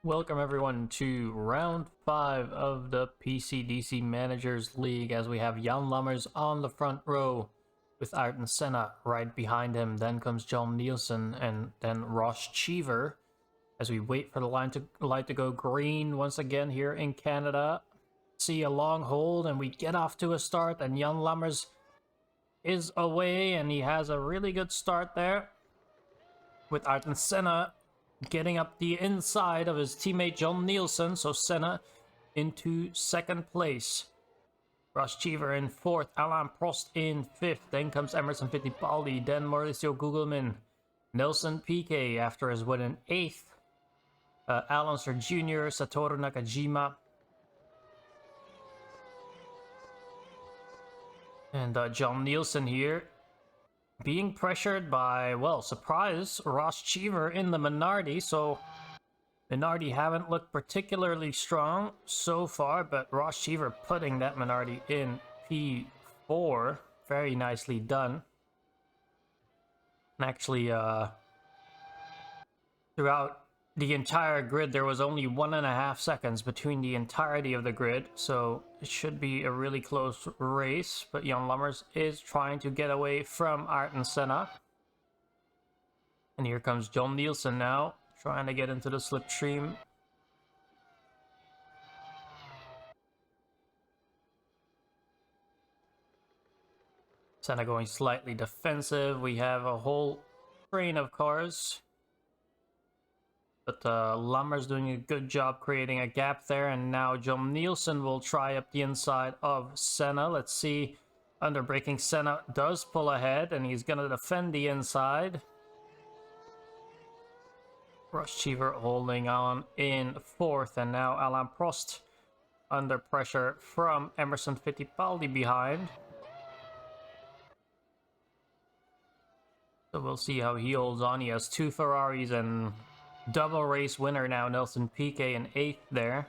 Welcome everyone to round 5 of the PCDC Managers League as we have Jan Lammers on the front row with Ayrton Senna right behind him. Then comes John Nielsen and then Ross Cheever as we wait for the light to go green once again here in Canada. See a long hold and we get off to a start and Jan Lammers is away and he has a really good start there with Ayrton Senna getting up the inside of his teammate John Nielsen, so Senna into second place. Ross Cheever in fourth, Alain Prost in fifth, then comes Emerson Fittipaldi, then Mauricio Gugelmin, Nelson Piquet after his win in eighth, Alonso Jr., Satoru Nakajima, and John Nielsen here being pressured by, well, surprise, Ross Cheever in the Minardi. So Minardi haven't looked particularly strong so far, but Ross Cheever putting that Minardi in P4. Very nicely done. And actually, throughout the entire grid, there was only 1.5 seconds between the entirety of the grid, so it should be a really close race. But Jan Lammers is trying to get away from Ayrton Senna. And here comes John Nielsen now, trying to get into the slipstream. Senna going slightly defensive. We have a whole train of cars. But Lammers doing a good job creating a gap there, and now John Nielsen will try up the inside of Senna. Let's see, under braking Senna does pull ahead, and he's going to defend the inside. Ross Cheever holding on in fourth, and now Alain Prost under pressure from Emerson Fittipaldi behind. So we'll see how he holds on. He has two Ferraris and double race winner now, Nelson Piquet in 8th there,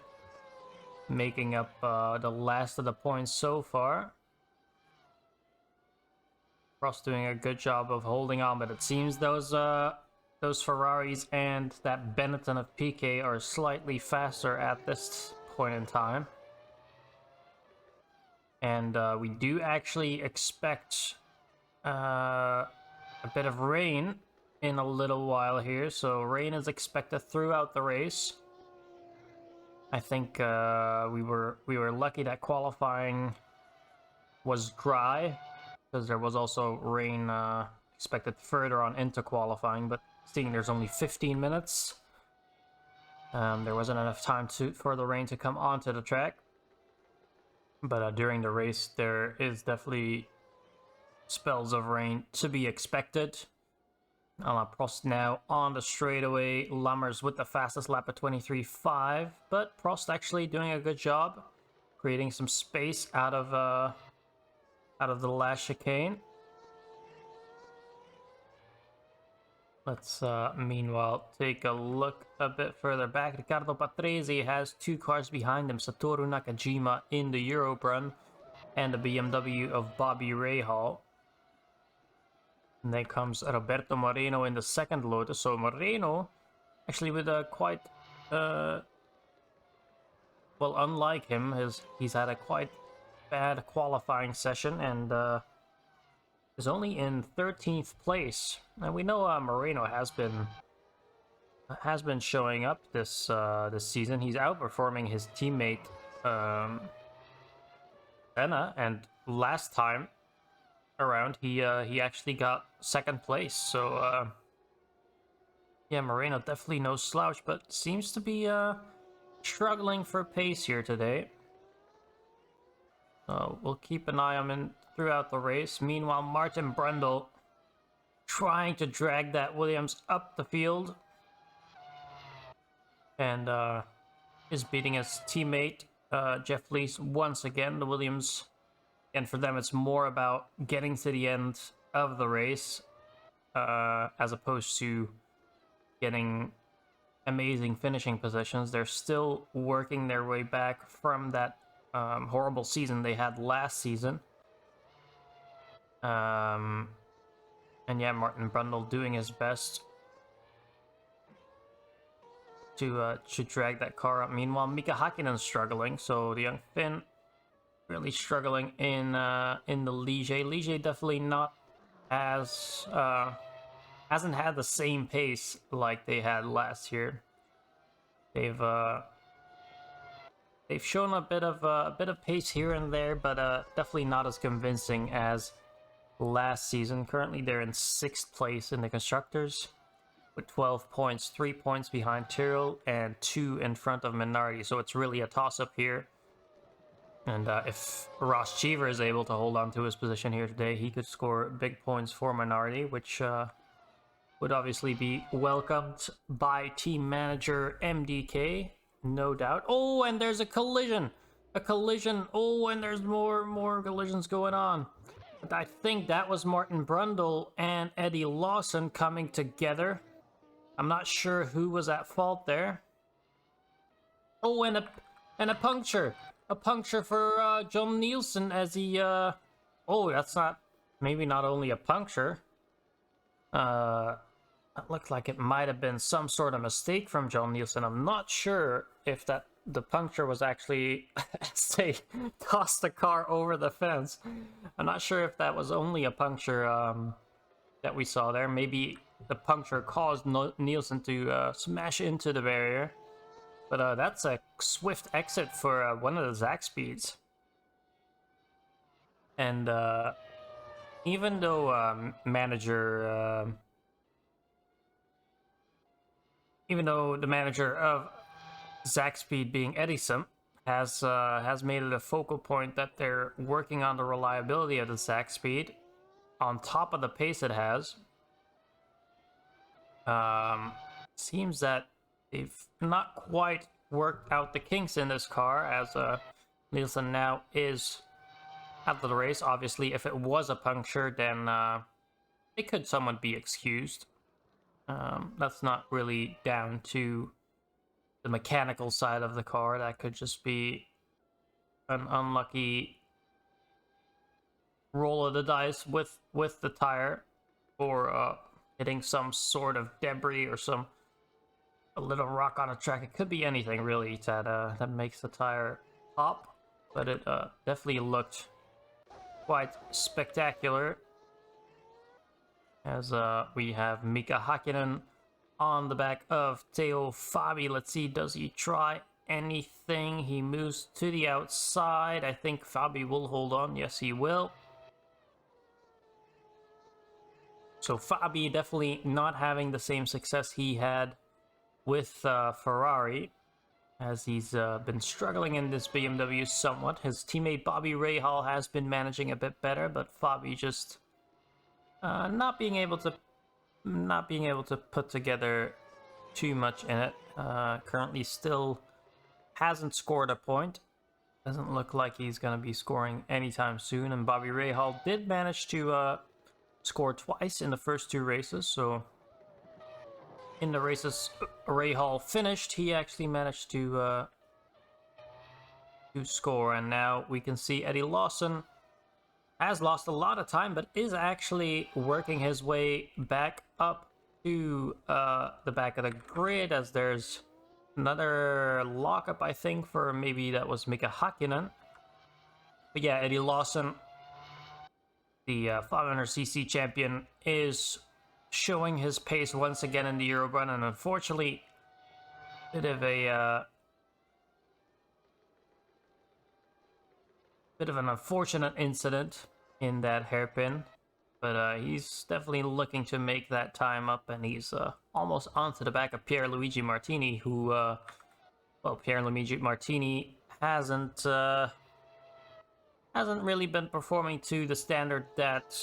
making up the last of the points so far. Prost doing a good job of holding on, but it seems those Ferraris and that Benetton of Piquet are slightly faster at this point in time. And we do actually expect a bit of rain in a little while here, so rain is expected throughout the race. I think we were lucky that qualifying was dry, because there was also rain expected further on into qualifying, but seeing there's only 15 minutes, there wasn't enough time for the rain to come onto the track. But during the race there is definitely spells of rain to be expected. Alain Prost now on the straightaway. Lammers with the fastest lap at 23.5, but Prost actually doing a good job creating some space out of the last chicane. Let's meanwhile take a look a bit further back. Riccardo Patrese has two cars behind him, Satoru Nakajima in the Eurobrun and the BMW of Bobby Rahal. And then comes Roberto Moreno in the second Lotus. So Moreno, actually with a quite, well, unlike him, he's had a quite bad qualifying session and is only in 13th place. And we know Moreno has been showing up this season. He's outperforming his teammate Senna, and last time around he actually got second place. So yeah, Moreno definitely no slouch, but seems to be struggling for pace here today. So we'll keep an eye on him throughout the race. Meanwhile, Martin Brundle trying to drag that Williams up the field and is beating his teammate Jeff Lees once again. The Williams, and for them, it's more about getting to the end of the race as opposed to getting amazing finishing positions. They're still working their way back from that horrible season they had last season. And yeah, Martin Brundle doing his best to drag that car up. Meanwhile, Mika Hakkinen's struggling, so the young Finn really struggling in the Ligier. Ligier definitely not as hasn't had the same pace like they had last year. They've shown a bit of pace here and there, but definitely not as convincing as last season. Currently, they're in 6th place in the constructors with 12 points, 3 points behind Tyrrell and 2 in front of Minardi. So it's really a toss-up here. And if Ross Cheever is able to hold on to his position here today, he could score big points for Minardi, which would obviously be welcomed by team manager MDK, no doubt. Oh, and there's a collision! A collision! Oh, and there's more collisions going on. But I think that was Martin Brundle and Eddie Lawson coming together. I'm not sure who was at fault there. Oh, and a puncture! A puncture for John Nielsen as he... Oh, that's not... Maybe not only a puncture. It looked like it might have been some sort of mistake from John Nielsen. I'm not sure if the puncture was actually as they tossed the car over the fence. I'm not sure if that was only a puncture that we saw there. Maybe the puncture caused Nielsen to smash into the barrier. But that's a swift exit for one of the Zach speeds. And even though even though the manager of Zach Speed being Edison has made it a focal point that they're working on the reliability of the Zach Speed on top of the pace it has. Seems that they've not quite worked out the kinks in this car, as Nielsen now is out of the race. Obviously, if it was a puncture, then it could somewhat be excused. That's not really down to the mechanical side of the car. That could just be an unlucky roll of the dice with the tire, or hitting some sort of debris or a little rock on a track. It could be anything really that makes the tire pop, but it definitely looked quite spectacular. As we have Mika Hakkinen on the back of Teo Fabi. Let's see, does he try anything? He moves to the outside. I think Fabi will hold on. Yes, he will. So Fabi definitely not having the same success he had with Ferrari, as he's been struggling in this BMW somewhat. His teammate Bobby Rahal has been managing a bit better, but Fabi just not being able to put together too much in it. Currently still hasn't scored a point. Doesn't look like he's going to be scoring anytime soon. And Bobby Rahal did manage to score twice in the first 2 races. So in the races Rahal finished, he actually managed to score. And now we can see Eddie Lawson has lost a lot of time, but is actually working his way back up to the back of the grid, as there's another lockup, I think, for maybe that was Mika Hakkinen. But yeah, Eddie Lawson, the 500cc champion, is showing his pace once again in the Eurorun, and unfortunately, bit of an unfortunate incident in that hairpin, but he's definitely looking to make that time up, and he's almost onto the back of Pierluigi Martini, who, well, Pierluigi Martini hasn't really been performing to the standard that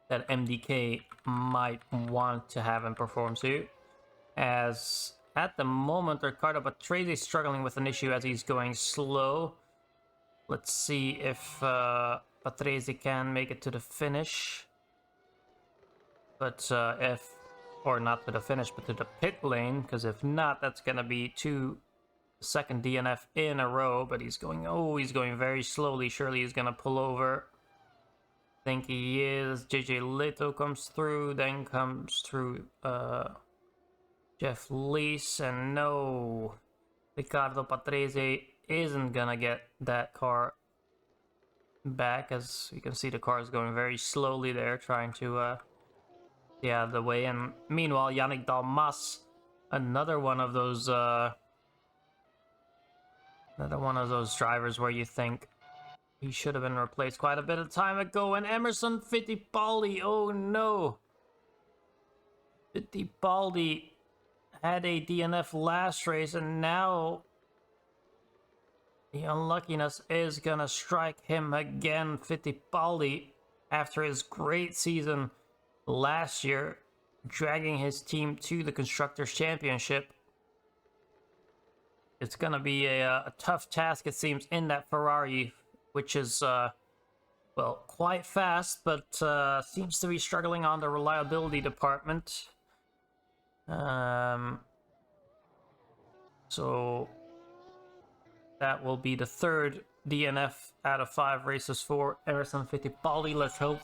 that MDK might want to have him perform to, as at the moment, Riccardo Patrese is struggling with an issue as he's going slow. Let's see if Patrese can make it to the finish. But or not to the finish, but to the pit lane, because if not, that's going to be 2 second DNF in a row. But he's going very slowly. Surely he's going to pull over. I think he is. JJ Leto comes through, then comes through Jeff Lees, and no, Riccardo Patrese isn't gonna get that car back. As you can see, the car is going very slowly there, trying to stay out of the way. And meanwhile, Yannick Dalmas, another one of those drivers where you think he should have been replaced quite a bit of time ago. And Emerson Fittipaldi, oh no, Fittipaldi had a DNF last race, and now the unluckiness is gonna strike him again. Fittipaldi, after his great season last year, dragging his team to the Constructors' Championship. It's gonna be a tough task, it seems, in that Ferrari, which is, well, quite fast, but seems to be struggling on the reliability department. So that will be the third DNF out of 5 races for Emerson Fittipaldi. Let's hope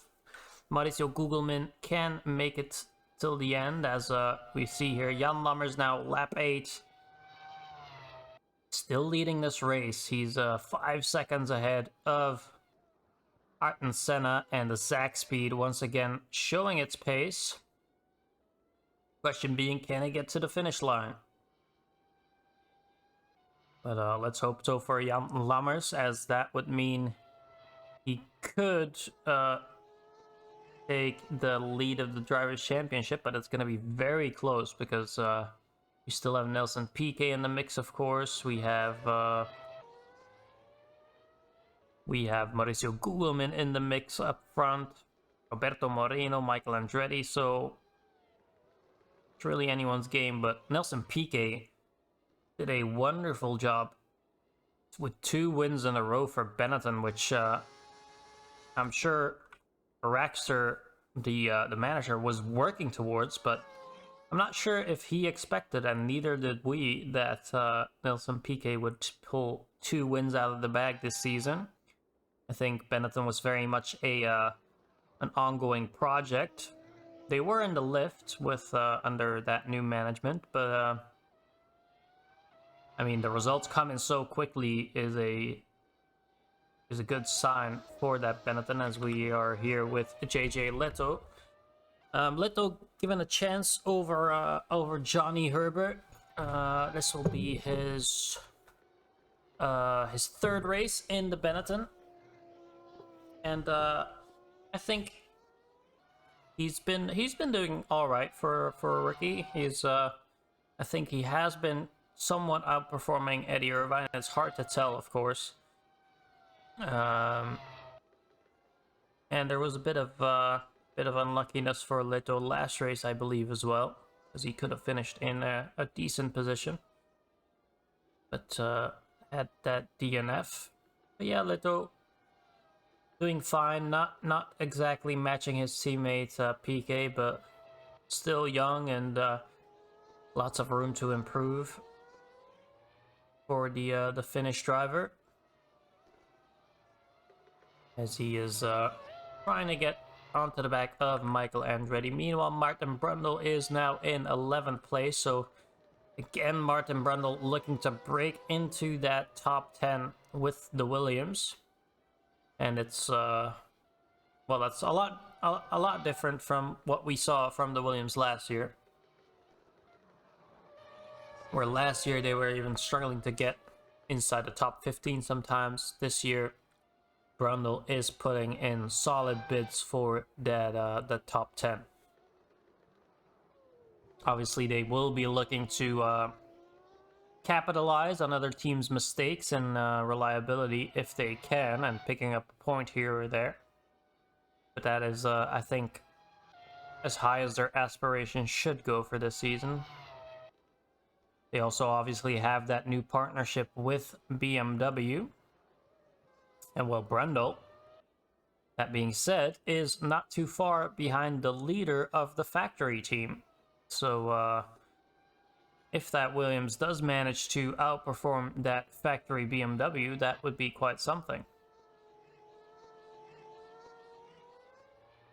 Mauricio Gugelmin can make it till the end, as we see here. Jan Lammers now lap 8. Still leading this race. He's 5 seconds ahead of Ayrton Senna, and the Zach Speed once again showing its pace. Question being, can he get to the finish line? But let's hope so for Jan Lammers, as that would mean he could take the lead of the Drivers' Championship, but it's going to be very close because we still have Nelson Piquet in the mix, of course. We have Mauricio Gugelmin in the mix up front, Roberto Moreno, Michael Andretti, so it's really anyone's game. But Nelson Piquet did a wonderful job with 2 wins in a row for Benetton, which I'm sure Raxter, the manager, was working towards, but I'm not sure if he expected, and neither did we, that Nelson Piquet would pull 2 wins out of the bag this season. I think Benetton was very much an ongoing project. They were in the lift with under that new management, but I mean, the results coming so quickly is a good sign for that Benetton, as we are here with JJ Leto. Leto given a chance over Johnny Herbert. This will be his 3rd race in the Benetton, and I think he's been doing all right for a rookie. He's I think he has been somewhat outperforming Eddie Irvine. It's hard to tell, of course. And there was a bit of unluckiness for Leto last race, I believe, as well, as he could have finished in a decent position, but had that DNF. But yeah, Leto doing fine. Not exactly matching his teammate Piquet, but still young and lots of room to improve for the Finnish driver, as he is trying to get onto the back of Michael Andretti. Meanwhile, Martin Brundle is now in 11th place, so again, Martin Brundle looking to break into that top 10 with the Williams. And it's well, that's a lot different from what we saw from the Williams last year, where last year they were even struggling to get inside the top 15 sometimes. This year, Brundle is putting in solid bids for that the top 10. Obviously, they will be looking to capitalize on other teams' mistakes and reliability if they can, and picking up a point here or there. But that is, I think, as high as their aspirations should go for this season. They also obviously have that new partnership with BMW. And well, Brundle, that being said, is not too far behind the leader of the factory team. So if that Williams does manage to outperform that factory BMW, that would be quite something.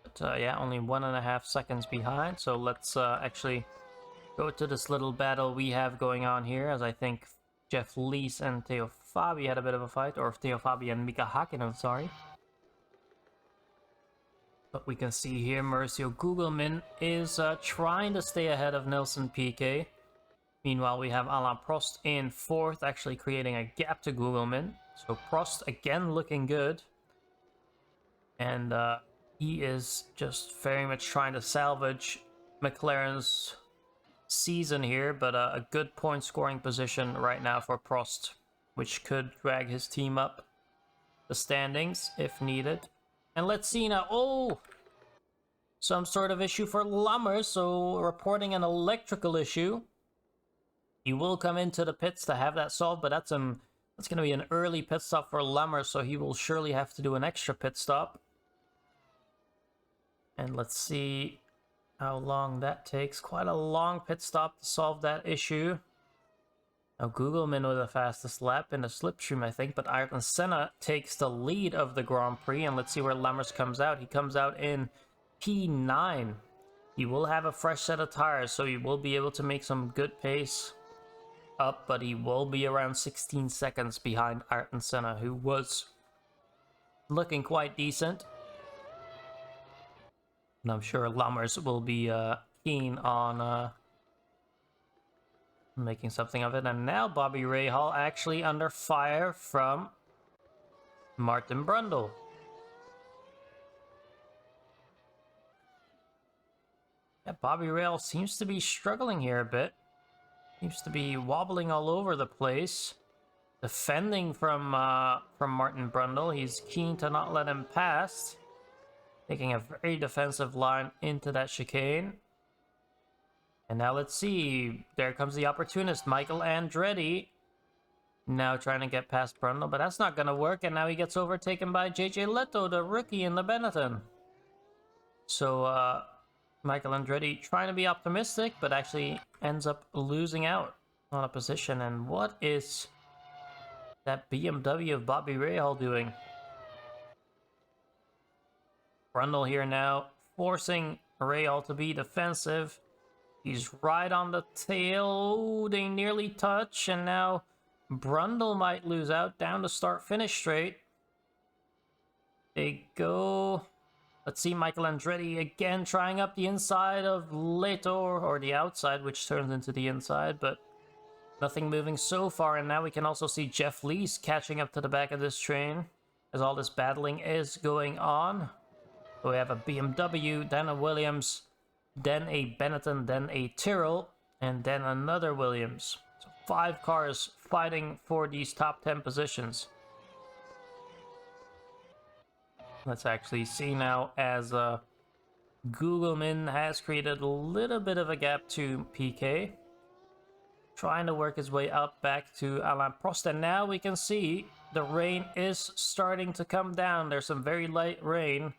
But yeah, only 1.5 seconds behind. So let's actually go to this little battle we have going on here, as I think Jeff Lees and Theo Fabi had a bit of a fight, or Theo Fabi and Mika Hakkinen, sorry. But we can see here Mauricio Gugelmin is trying to stay ahead of Nelson Piquet. Meanwhile, we have Alain Prost in 4th, actually creating a gap to Gugelmin. So Prost again looking good. And he is just very much trying to salvage McLaren's season here, but a good point scoring position right now for Prost, which could drag his team up the standings if needed. And let's see now. Oh, some sort of issue for Lammers, so reporting an electrical issue. He will come into the pits to have that solved, but that's going to be an early pit stop for Lammers, so he will surely have to do an extra pit stop. And let's see how long that takes. Quite a long pit stop to solve that issue. Now Gugelmin with the fastest lap in the slipstream, I think, but Ayrton Senna takes the lead of the Grand Prix, and let's see where Lammers comes out. He comes out in P9. He will have a fresh set of tires, so he will be able to make some good pace up, but he will be around 16 seconds behind Ayrton Senna, who was looking quite decent. And I'm sure Lammers will be keen on making something of it. And now Bobby Rahal actually under fire from Martin Brundle. Yeah, Bobby Rahal seems to be struggling here a bit. Seems to be wobbling all over the place. Defending from Martin Brundle. He's keen to not let him pass. Taking a very defensive line into that chicane. And now let's see. There comes the opportunist, Michael Andretti. Now trying to get past Brundle, but that's not going to work. And now he gets overtaken by JJ Leto, the rookie in the Benetton. So, Michael Andretti trying to be optimistic, but actually ends up losing out on a position. And what is that BMW of Bobby Rahal doing? Brundle here now, forcing Rahal to be defensive. He's right on the tail. Oh, they nearly touch, and now Brundle might lose out. Down to start-finish straight. They go. Let's see, Michael Andretti again trying up the inside of Leto, or the outside, which turns into the inside, but nothing moving so far. And now we can also see Jeff Lees catching up to the back of this train as all this battling is going on. So we have a BMW, then a Williams, then a Benetton, then a Tyrrell, and then another Williams. So 5 cars fighting for these top 10 positions. Let's actually see now as Gugelmin has created a little bit of a gap to PK. Trying to work his way up back to Alain Prost. And now we can see the rain is starting to come down. There's some very light rain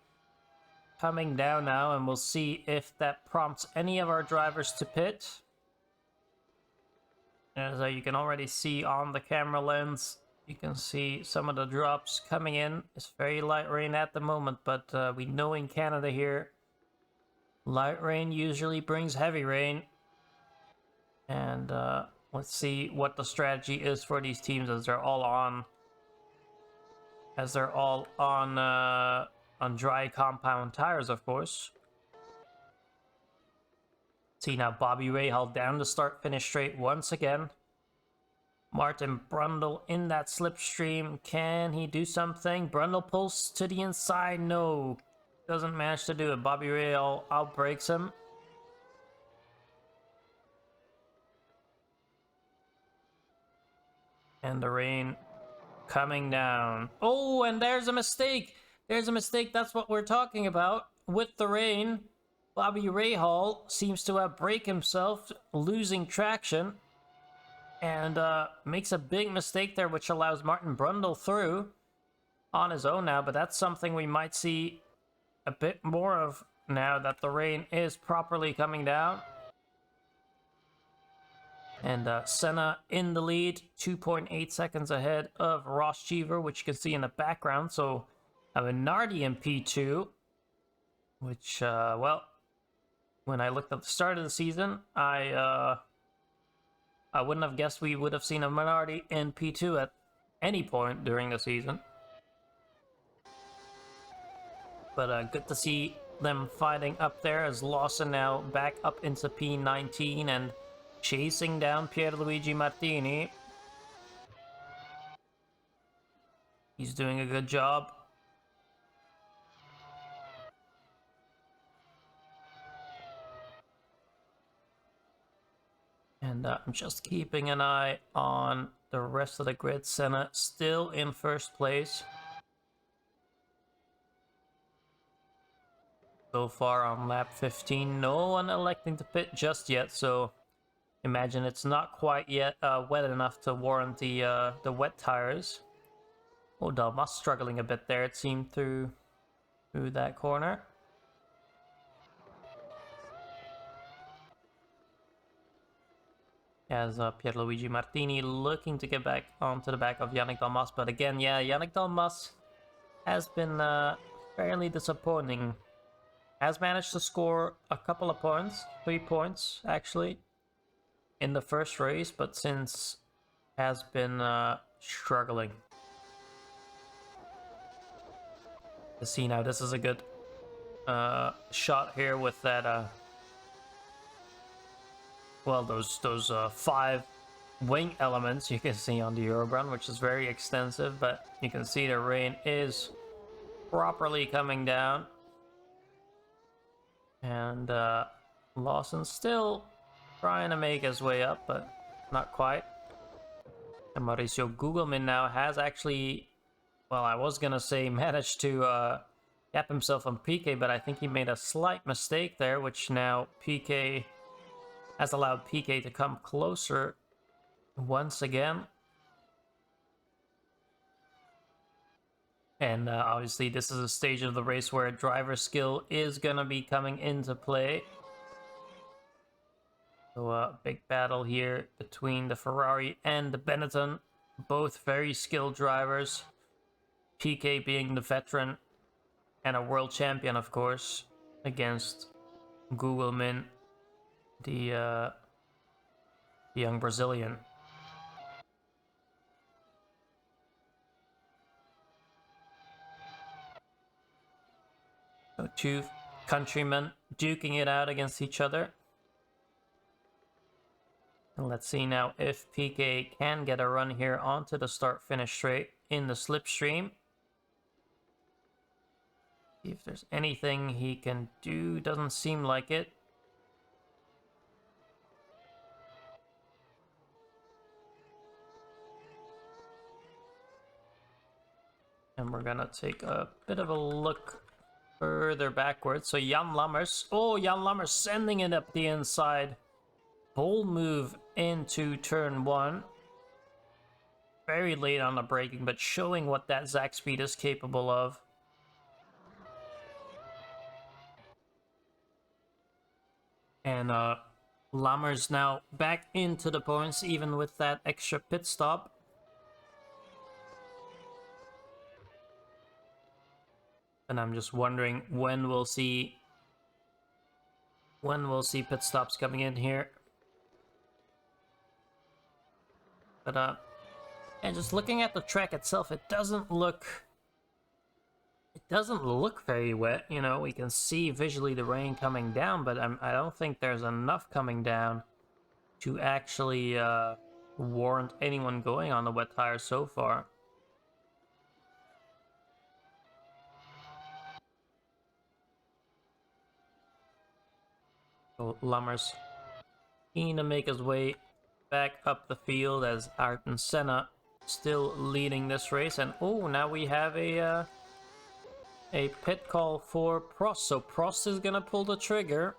coming down now, and we'll see if that prompts any of our drivers to pit. As you can already see on the camera lens, you can see some of the drops coming in. It's very light rain at the moment, but we know in Canada here, light rain usually brings heavy rain. And let's see what the strategy is for these teams as they're all on dry compound tires, of course. See now Bobby Rahal down to start-finish straight once again. Martin Brundle in that slipstream. Can he do something? Brundle pulls to the inside. No, doesn't manage to do it. Bobby Rahal outbreaks him. And the rain coming down. Oh, and there's a mistake. There's a mistake. That's what we're talking about. With the rain, Bobby Rahal seems to have braked himself, losing traction. And makes a big mistake there, which allows Martin Brundle through on his own now. But that's something we might see a bit more of now that the rain is properly coming down. And Senna in the lead, 2.8 seconds ahead of Ross Cheever, which you can see in the background. So Minardi in P2, which, well, When I looked at the start of the season, I wouldn't have guessed we would have seen a minority in P2 at any point during the season. But good to see them fighting up there, as Lawson now back up into P19 and chasing down Pierluigi Martini. He's doing a good job. And I'm just keeping an eye on the rest of the grid. Senna still in first place. So far on lap 15, no one electing to pit just yet, so imagine it's not quite yet wet enough to warrant the wet tires. Oh, Dalmas struggling a bit there, it seemed, through that corner. As Pierluigi Martini looking to get back onto the back of Yannick Dalmas, but again, yeah, Yannick Dalmas has been fairly disappointing. Has managed to score a couple of points, 3 points actually, in the first race, but since has been struggling. To see now, this is a good shot here with that. Well, those 5 wing elements you can see on the Eurorun, which is very extensive, but you can see the rain is properly coming down. And Lawson still trying to make his way up, but not quite. And Mauricio Gugelmin now has actually, well, I was gonna say managed to gap himself on PK, but I think he made a slight mistake there, which now PK has allowed PK to come closer once again. And obviously this is a stage of the race where driver skill is gonna be coming into play. So a big battle here between the Ferrari and the Benetton. Both very skilled drivers. PK being the veteran and a world champion, of course, against Gugelmin, the young Brazilian. So 2 countrymen duking it out against each other. And let's see now if PK can get a run here onto the start-finish straight in the slipstream. See if there's anything he can do. Doesn't seem like it. And we're gonna take a bit of a look further backwards. So Jan Lammers. Oh, Jan Lammers sending it up the inside. Bold move into turn 1. Very late on the braking, but showing what that Zach speed is capable of. And Lammers now back into the points, even with that extra pit stop. And I'm just wondering when we'll see pit stops coming in here. But and just looking at the track itself, it doesn't look very wet. You know, we can see visually the rain coming down, but I don't think there's enough coming down to actually warrant anyone going on the wet tires so far. So Lammers keen to make his way back up the field, as Ayrton Senna still leading this race. And oh, now we have a pit call for Prost. So Prost is gonna pull the trigger.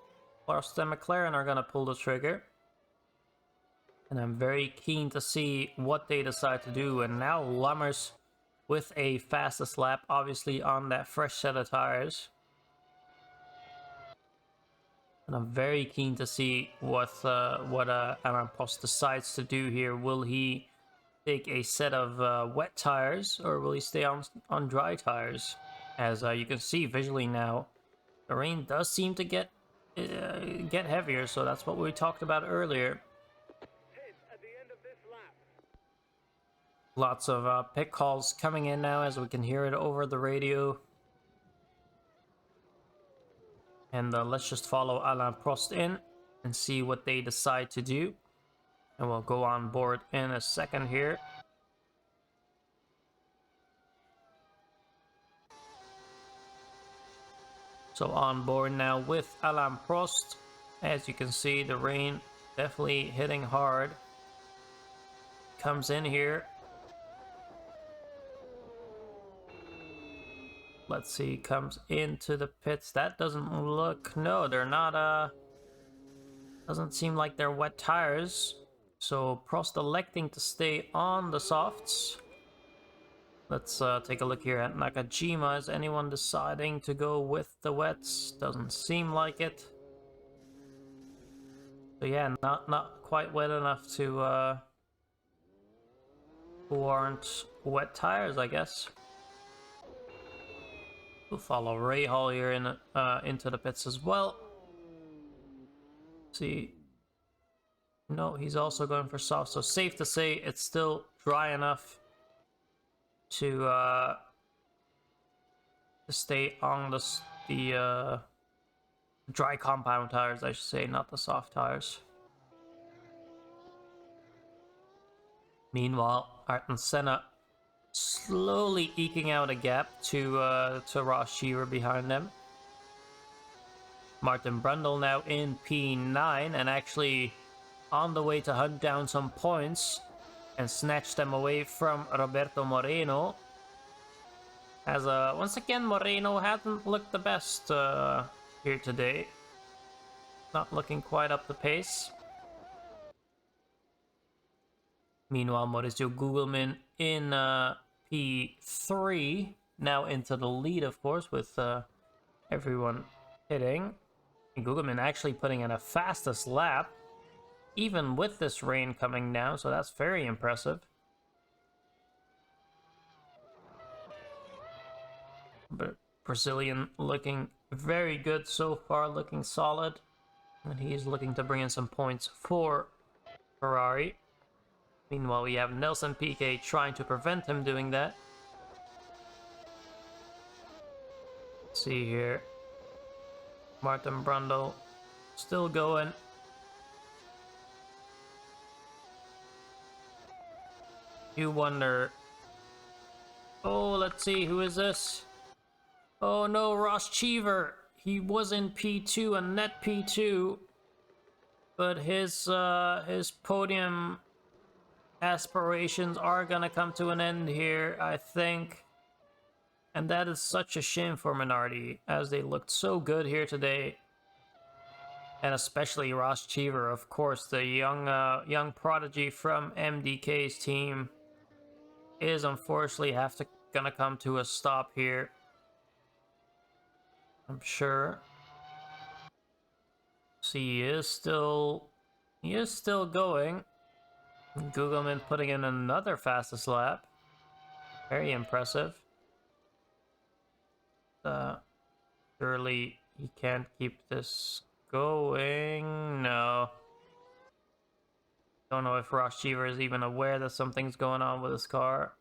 Prost and McLaren are gonna pull the trigger. And I'm very keen to see what they decide to do. And now Lammers with a fastest lap, obviously on that fresh set of tires. And I'm very keen to see what Alain Prost decides to do here. Will he take a set of wet tires, or will he stay on dry tires? As you can see visually now, the rain does seem to get get heavier, so that's what we talked about earlier. Lots of pit calls coming in now as we can hear it over the radio. And let's just follow Alain Prost in and see what they decide to do. And we'll go on board in a second here. So on board now with Alain Prost. As you can see, the rain definitely hitting hard. Comes in here. Let's see, comes into the pits. That doesn't look... No, they're not... Doesn't seem like they're wet tires. So Prost electing to stay on the softs. Let's take a look here at Nakajima. Is anyone deciding to go with the wets? Doesn't seem like it. So yeah, not quite wet enough to warrant wet tires, I guess. We'll follow Ray Hall here in into the pits as well. See, no, he's also going for soft. So safe to say it's still dry enough to stay on the dry compound tires, I should say, not the soft tires. Meanwhile, Ayrton Senna slowly eking out a gap to Ross Cheever behind them. Martin Brundle now in P9 and actually on the way to hunt down some points and snatch them away from Roberto Moreno. As once again, Moreno hasn't looked the best here today. Not looking quite up the pace. Meanwhile, Mauricio Gugelmin in P3, now into the lead, of course, with everyone hitting. And Gugelmin actually putting in a fastest lap, even with this rain coming down, so that's very impressive. But Brazilian looking very good so far, looking solid. And he's looking to bring in some points for Ferrari. Meanwhile, we have Nelson Piquet trying to prevent him doing that. Let's see here. Martin Brundle still going. You wonder... Oh, let's see, who is this? Oh no, Ross Cheever. He was in P2, a net P2. But his podium aspirations are gonna come to an end here, I think. And that is such a shame for Minardi, as they looked so good here today. And especially Ross Cheever, of course, the young prodigy from MDK's team, is unfortunately gonna come to a stop here. I'm sure. See, he is still going. Gugelmin putting in another fastest lap. Very impressive. Surely he can't keep this going. No. Don't know if Ross Cheever is even aware that something's going on with his car.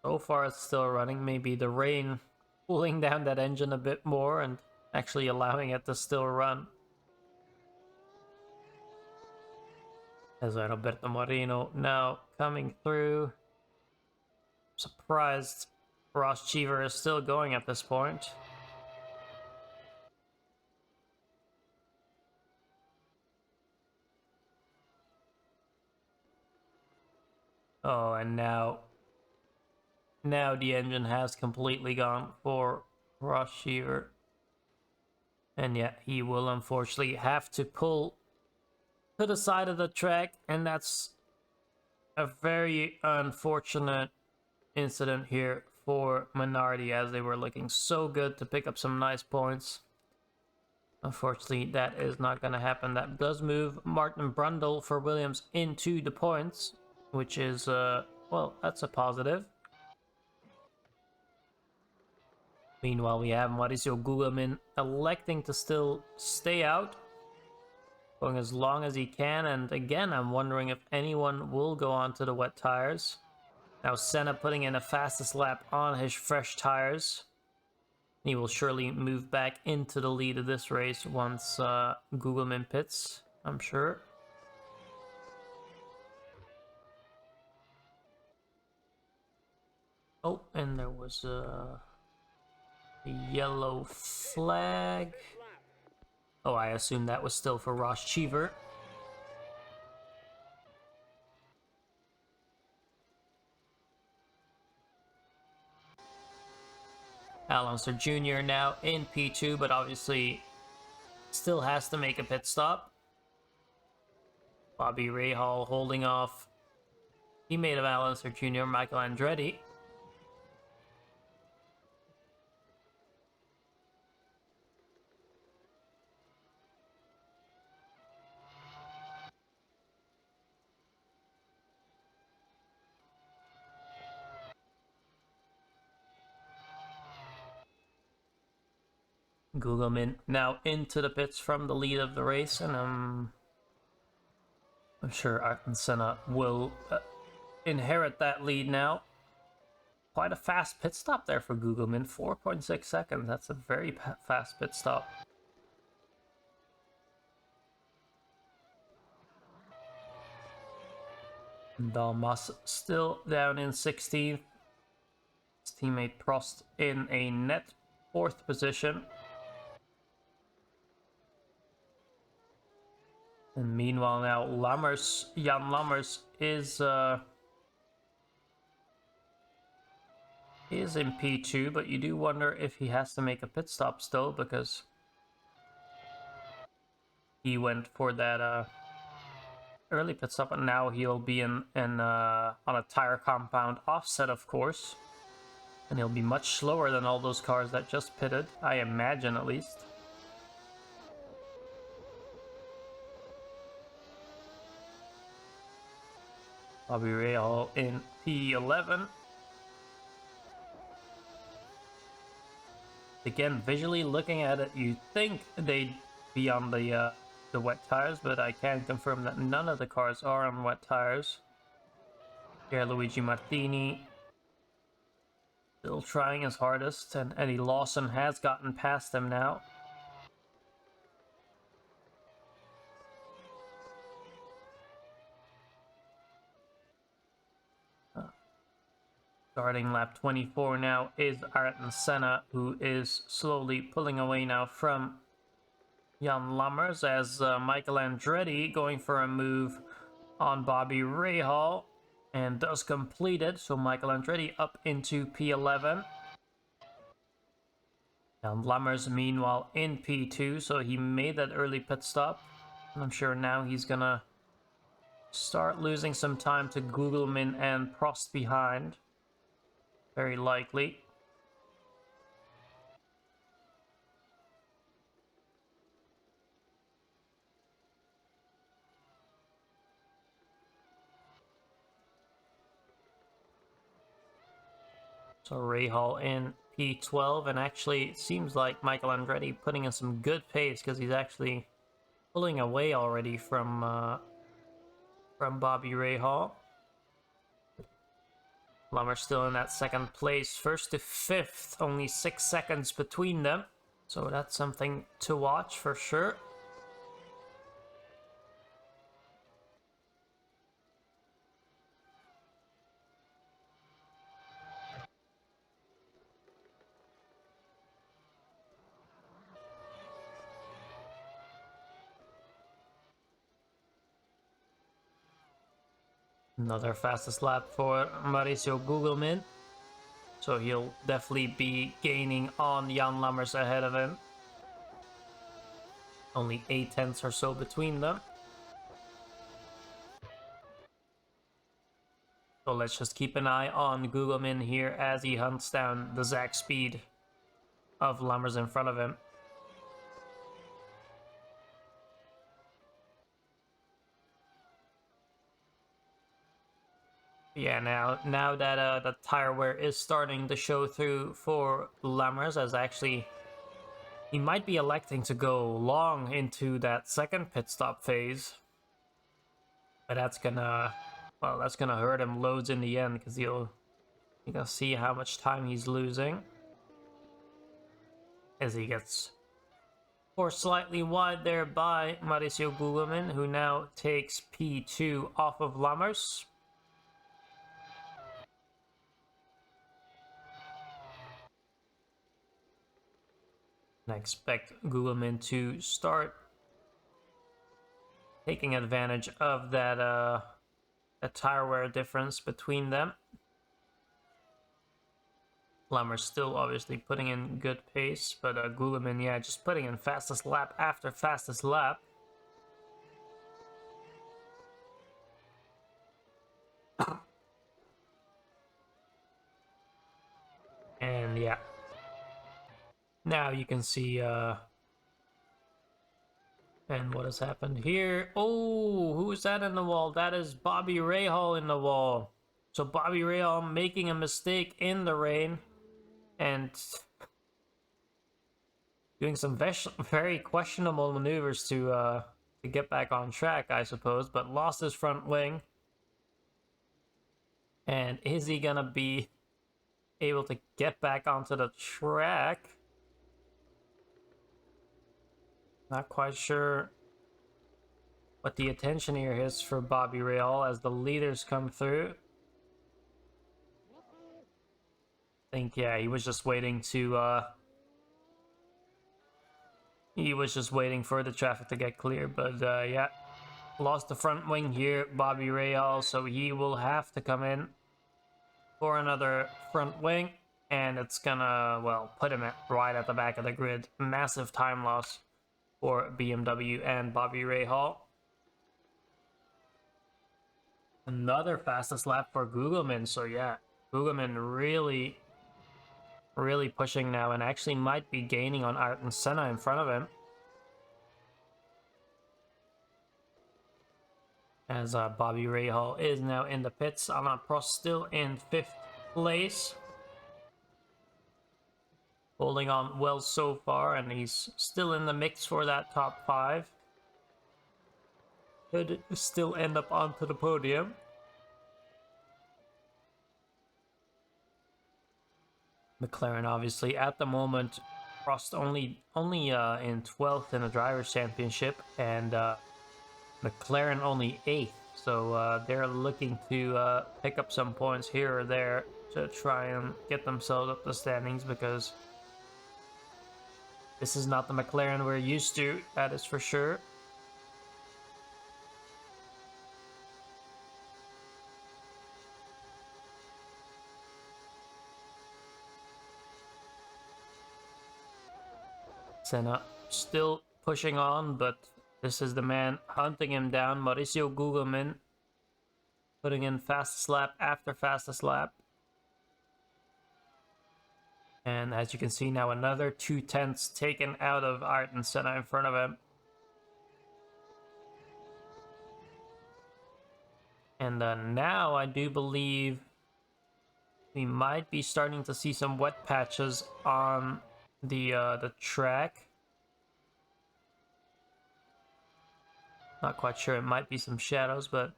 So far it's still running. Maybe the rain cooling down that engine a bit more and actually allowing it to still run. As Roberto Moreno now coming through. Surprised Ross Cheever is still going at this point. Oh, and now the engine has completely gone for Ross Cheever. And yeah, he will unfortunately have to pull to the side of the track, and that's a very unfortunate incident here for Minardi, as they were looking so good to pick up some nice points. Unfortunately, that is not going to happen. That does move Martin Brundle for Williams into the points, which is, well, that's a positive. Meanwhile, we have Mauricio Gugelmin electing to still stay out, going as long as he can, and again, I'm wondering if anyone will go on to the wet tires. Now Senna putting in a fastest lap on his fresh tires. He will surely move back into the lead of this race once Gugelmin pits, I'm sure. Oh, and there was a yellow flag. Oh, I assume that was still for Ross Cheever. Alonso Jr. now in P2, but obviously still has to make a pit stop. Bobby Rahal holding off teammate of Alonso Jr., Michael Andretti. Gugelmin now into the pits from the lead of the race, and I'm sure Ayrton Senna will inherit that lead now. Quite a fast pit stop there for Gugelmin, 4.6 seconds. That's a very fast pit stop. Dalmas still down in 16th. His teammate Prost in a net 4th position. And meanwhile now Jan Lammers is in P2, but you do wonder if he has to make a pit stop still, because he went for that early pit stop, and now he'll be on a tire compound offset, of course, and he'll be much slower than all those cars that just pitted, I imagine, at least. Bobby Rahal in P11. Again, visually looking at it, you think they'd be on the wet tires, but I can confirm that none of the cars are on wet tires. Pierluigi Martini still trying his hardest, and Eddie Lawson has gotten past him now. Starting lap 24 now is Ayrton Senna, who is slowly pulling away now from Jan Lammers, as Michael Andretti going for a move on Bobby Rahal and does complete it. So Michael Andretti up into P11. Jan Lammers meanwhile in P2, so he made that early pit stop. And I'm sure now he's gonna start losing some time to Gugelmin and Prost behind. Very likely. So Rahal in P12, and actually it seems like Michael Andretti putting in some good pace, because he's actually pulling away already from Bobby Rahal. Lammers still in that second place, 1st to 5th, only 6 seconds between them. So that's something to watch for sure. Another fastest lap for Mauricio Gugelmin. So he'll definitely be gaining on Jan Lammers ahead of him. Only 8 tenths or so between them. So let's just keep an eye on Gugelmin here as he hunts down the exact speed of Lammers in front of him. Yeah, now that the tire wear is starting to show through for Lammers, as actually he might be electing to go long into that second pit stop phase. But that's gonna, well, that's gonna hurt him loads in the end, because you're gonna see how much time he's losing as he gets forced slightly wide there by Mauricio Gugelmin, who now takes P2 off of Lammers. I expect Gugelmin to start taking advantage of that tire wear difference between them. Lammers still obviously putting in good pace, but Gugelmin, yeah, just putting in fastest lap after fastest lap. And yeah, now you can see and what has happened here. Oh, who's that in the wall? That is Bobby Rahal in the wall. So Bobby Rahal making a mistake in the rain and doing some very questionable maneuvers to get back on track, I suppose, but lost his front wing. And is he gonna be able to get back onto the track? Not quite sure what the attention here is for Bobby Rahal as the leaders come through. I think, yeah, he was just waiting to he was just waiting for the traffic to get clear, but yeah, lost the front wing here, Bobby Rahal, so he will have to come in for another front wing, and it's gonna, well, put him right at the back of the grid. Massive time loss for BMW and Bobby Rahal. Another fastest lap for Gugelmin, so yeah, Gugelmin really pushing now and actually might be gaining on Ayrton Senna in front of him. As Bobby Rahal is now in the pits. Alain Prost still in 5th place. Holding on well so far, and he's still in the mix for that top 5. Could still end up onto the podium. McLaren obviously at the moment, Prost only in 12th in the Drivers' Championship, and McLaren only 8th. So they're looking to pick up some points here or there to try and get themselves up the standings, because this is not the McLaren we're used to, that is for sure. Senna still pushing on, but this is the man hunting him down. Mauricio Gugelmin putting in fastest lap after fastest lap. And as you can see now, another 2/10 taken out of Ayrton Senna in front of him. And now I do believe we might be starting to see some wet patches on the track. Not quite sure, it might be some shadows, but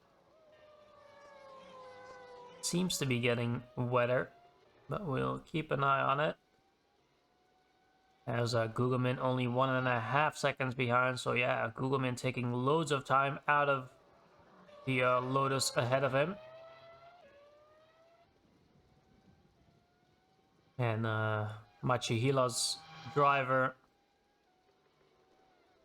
it seems to be getting wetter. But we'll keep an eye on it. As Gugelmin only 1.5 seconds behind, so yeah, Gugelmin taking loads of time out of the Lotus ahead of him. And Machihila's driver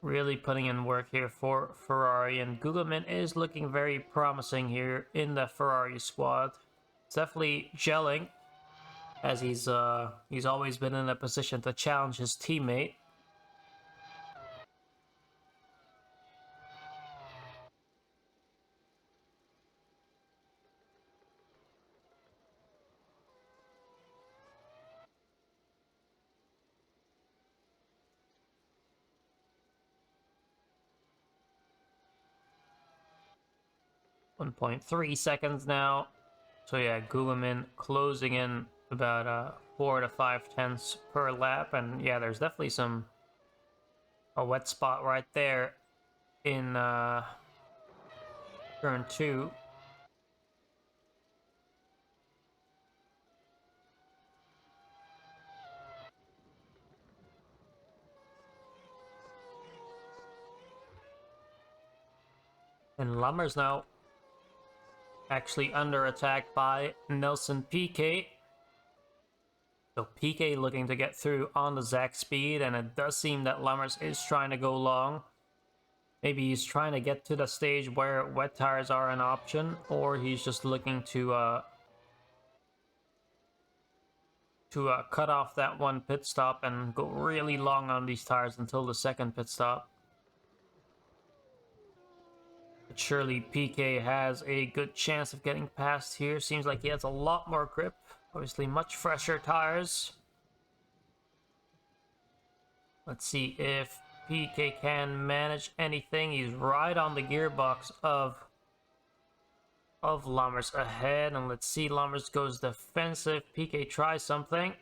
really putting in work here for Ferrari, and Gugelmin is looking very promising here in the Ferrari squad. It's definitely gelling, as he's always been in a position to challenge his teammate. .3 seconds now. So yeah, Gugelmin closing in about 4 to 5 tenths per lap, and yeah, there's definitely a wet spot right there in turn 2. And Lummers now actually under attack by Nelson PK. So PK looking to get through on the Zac speed, and it does seem that Lummers is trying to go long. Maybe he's trying to get to the stage where wet tires are an option, or he's just looking to cut off that one pit stop and go really long on these tires until the second pit stop. But surely PK has a good chance of getting past here. Seems like he has a lot more grip. Obviously much fresher tires. Let's see if PK can manage anything. He's right on the gearbox of Lammers ahead. And let's see, Lammers goes defensive. PK tries something.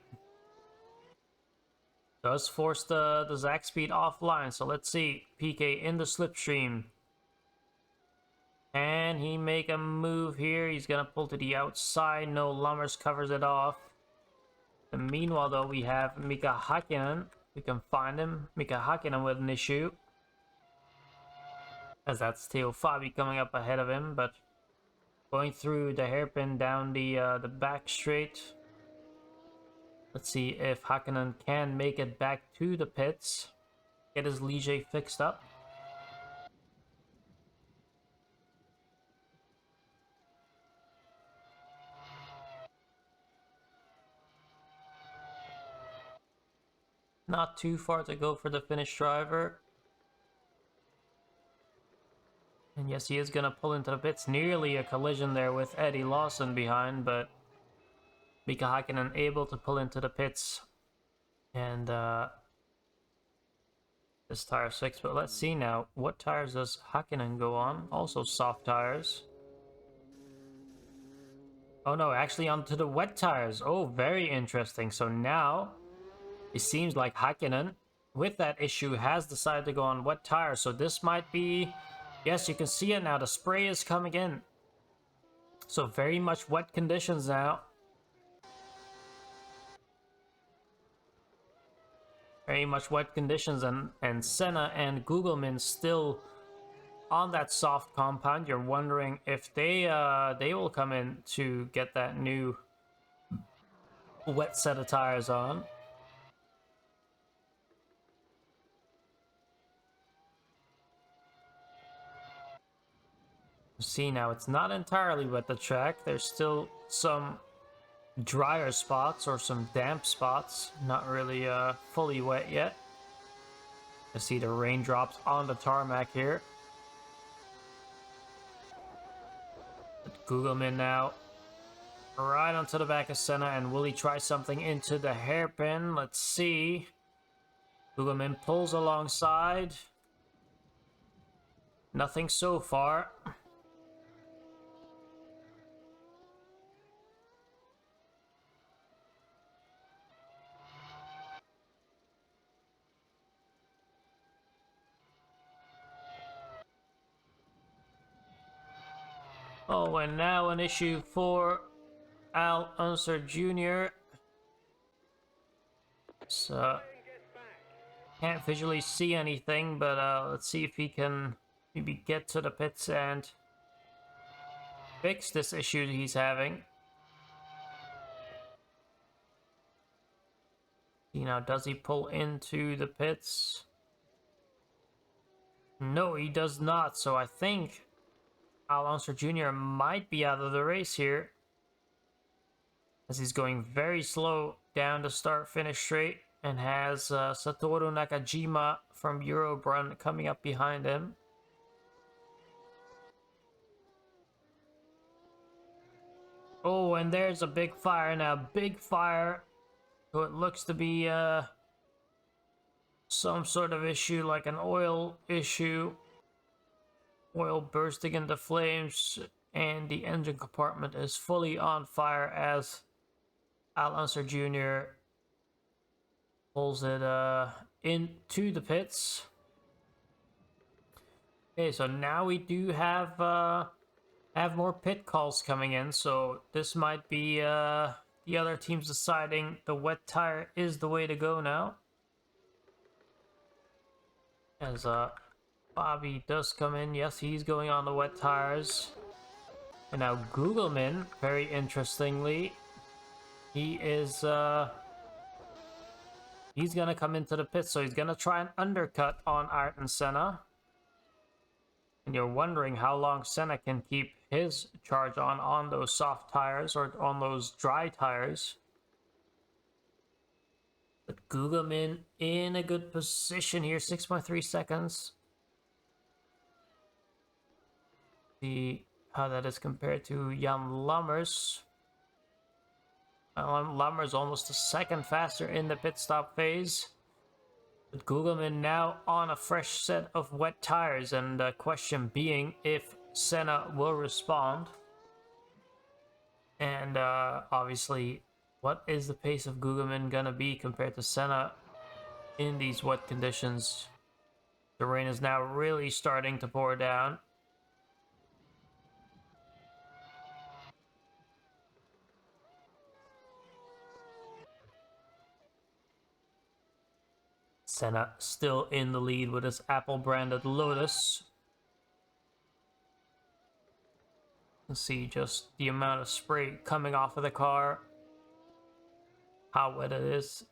Does force the Zac speed offline. So let's see. PK in the slipstream. Can he make a move here? He's gonna pull to the outside. No, Lammers covers it off. And meanwhile, though, we have Mika Hakkinen. We can find him. Mika Hakkinen with an issue, as that's Theo Fabi coming up ahead of him, but going through the hairpin down the back straight. Let's see if Hakkinen can make it back to the pits. Get his Ligier fixed up. Not too far to go for the Finnish driver. And yes, he is going to pull into the pits. Nearly a collision there with Eddie Lawson behind, but Mika Hakkinen able to pull into the pits. And this tire 6. But let's see now. What tires does Hakkinen go on? Also soft tires. Oh no, actually onto the wet tires. Oh, very interesting. So now it seems like Hakkinen, with that issue, has decided to go on wet tires. So this might be... Yes, you can see it now. The spray is coming in. So very much wet conditions now. Very much wet conditions. And Senna and Gugelmin still on that soft compound. You're wondering if they will come in to get that new wet set of tires on. See now, it's not entirely wet, the track. There's still some drier spots or some damp spots. Not really fully wet yet. I see the raindrops on the tarmac here. Gugelmin now right onto the back of Senna, and will he try something into the hairpin? Let's see. Gugelmin pulls alongside. Nothing so far. Oh, and now an issue for Al Unser Jr. So, can't visually see anything, but let's see if he can maybe get to the pits and fix this issue he's having. You know, does he pull into the pits? No, he does not. So I think Al Unser Jr. might be out of the race here, as he's going very slow down the start-finish straight and has Satoru Nakajima from Eurobrun coming up behind him. Oh, and there's a big fire now. Big fire. So it looks to be some sort of issue, like an oil issue. Oil bursting into flames. and the engine compartment is fully on fire as Alonso Jr. pulls it into the pits. Okay, so now we do have more pit calls coming in, so this might be the other teams deciding the wet tire is the way to go now. As Bobby does come in, yes, he's going on the wet tires. And now Googleman, very interestingly, he is he's gonna come into the pit, so he's gonna try and undercut on Ayrton Senna. And you're wondering how long Senna can keep his charge on those soft tires or on those dry tires. But Gugelmin in a good position here, 6.3 seconds. See how that is compared to Jan Lammers. Lammers almost a second faster in the pit stop phase. But Gugelmin now on a fresh set of wet tires, and the question being if Senna will respond. And obviously, what is the pace of Gugelmin gonna be compared to Senna in these wet conditions? The rain is now really starting to pour down. Senna still in the lead with his Apple-branded Lotus. Let's see just the amount of spray coming off of the car. How wet it is.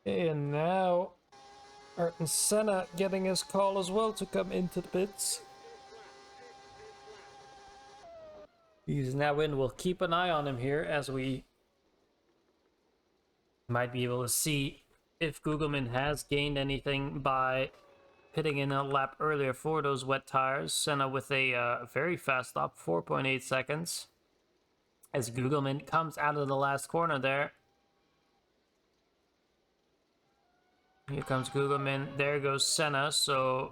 And now Ayrton Senna getting his call as well to come into the pits. He's now in. We'll keep an eye on him here as we might be able to see if Gugelmin has gained anything by pitting in a lap earlier for those wet tires. Senna with a very fast stop, 4.8 seconds. As Gugelmin comes out of the last corner there. Here comes Gugelmin. There goes Senna. So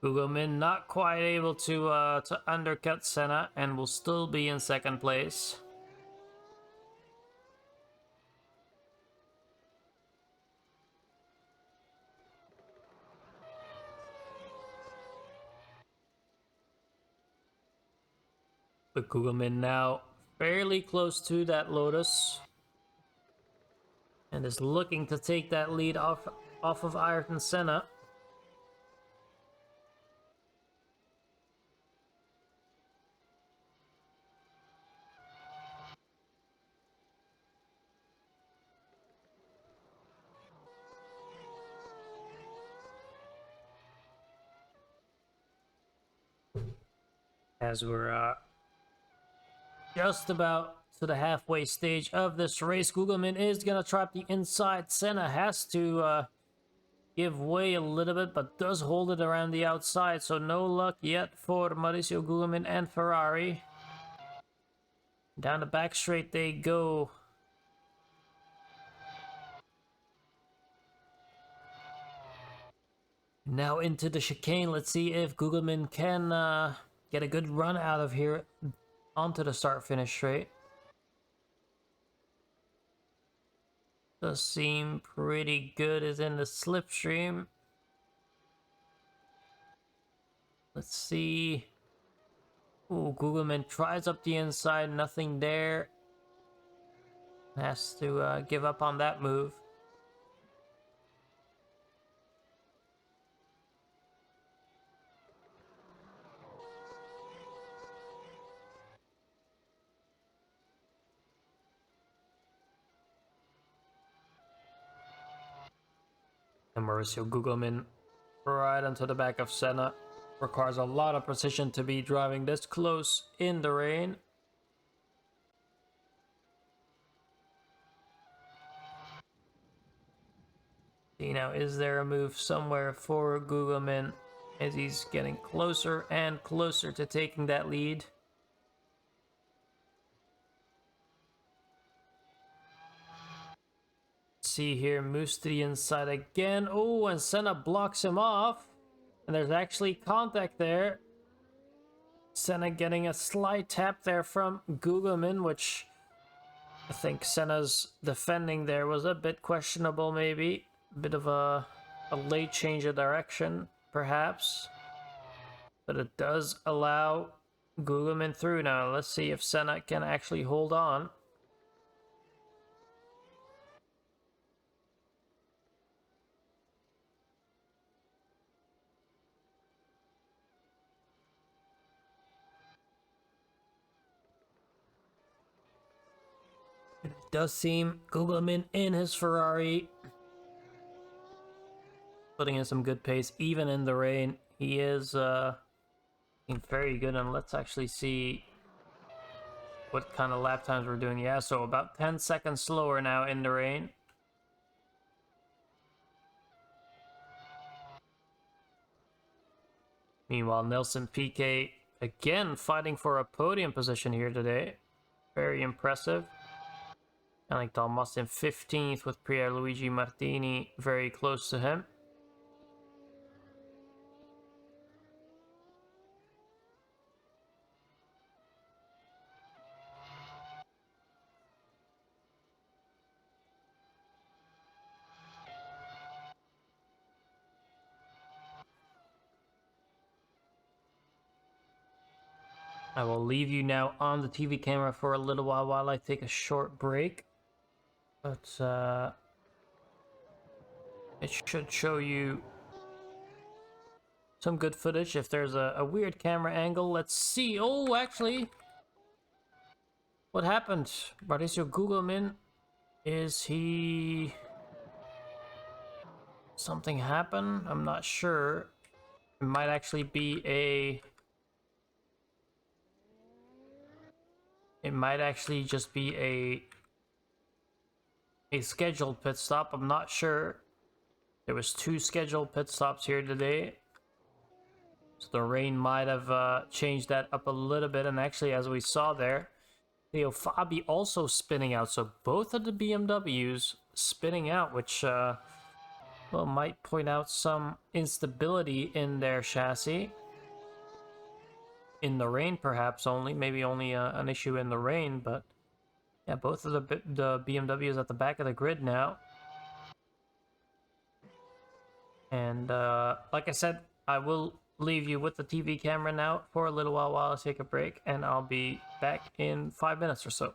Gugelmin not quite able to undercut Senna and will still be in second place. But Gugelmin now fairly close to that Lotus. And is looking to take that lead off of Ayrton Senna. As we're just about to the halfway stage of this race, Gugelmin is gonna trap the inside. Senna has to give way a little bit, but does hold it around the outside, so no luck yet for Mauricio Gugelmin and Ferrari. Down the back straight they go. Now into the chicane. Let's see if Gugelmin can get a good run out of here onto the start-finish straight. Does seem pretty good, is in the slipstream. Let's see. Ooh, Gugelmin tries up the inside, nothing there. Has to give up on that move. And Mauricio Gugelmin right onto the back of Senna. Requires a lot of precision to be driving this close in the rain. See now, is there a move somewhere for Gugelmin as he's getting closer and closer to taking that lead? see here, moves to the inside again. Oh, and Senna blocks him off. And there's actually contact there. Senna getting a slight tap there from Gugelmin, which I think Senna's defending there was a bit questionable, maybe. A bit of a late change of direction, perhaps. But it does allow Gugelmin through now. Let's see if Senna can actually hold on. It does seem Gugelmin in his Ferrari, putting in some good pace, even in the rain. He is very good, and let's actually see what kind of lap times we're doing. Yeah, so about 10 seconds slower now in the rain. Meanwhile, Nelson Piquet again fighting for a podium position here today. Very impressive. And like Dalmas in 15th with Pierluigi Martini very close to him. I will leave you now on the TV camera for a little while I take a short break. But it should show you some good footage. If there's a weird camera angle, let's see. Oh, actually, what happened? Mauricio Gugelmin, is he... Something happened? I'm not sure. It might actually be a... It might actually just be a scheduled pit stop. I'm not sure. There was 2 scheduled pit stops here today. So the rain might have changed that up a little bit. And actually, as we saw there, Leo Fabi also spinning out. So both of the BMWs spinning out, which well, might point out some instability in their chassis. In the rain, perhaps only. Maybe only an issue in the rain, but yeah, both of the BMWs at the back of the grid now. And like I said, I will leave you with the TV camera now for a little while I take a break, and I'll be back in 5 minutes or so.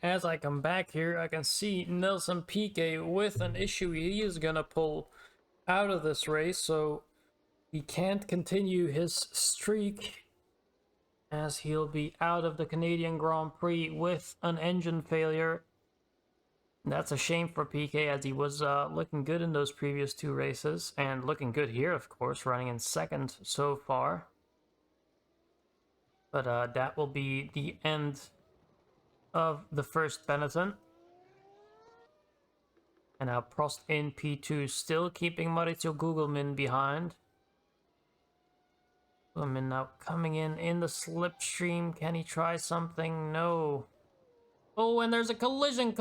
As I come back here, I can see Nelson Piquet with an issue. He is gonna pull out of this race, so he can't continue his streak, as he'll be out of the Canadian Grand Prix with an engine failure. That's a shame for Piquet, as he was looking good in those previous two races, and looking good here, of course, running in second so far. But that will be the end of the first Benetton. And now Prost in P2, still keeping Maurizio Gugelmin behind. Gugelmin now coming in the slipstream. Can he try something? No. Oh, and there's a collision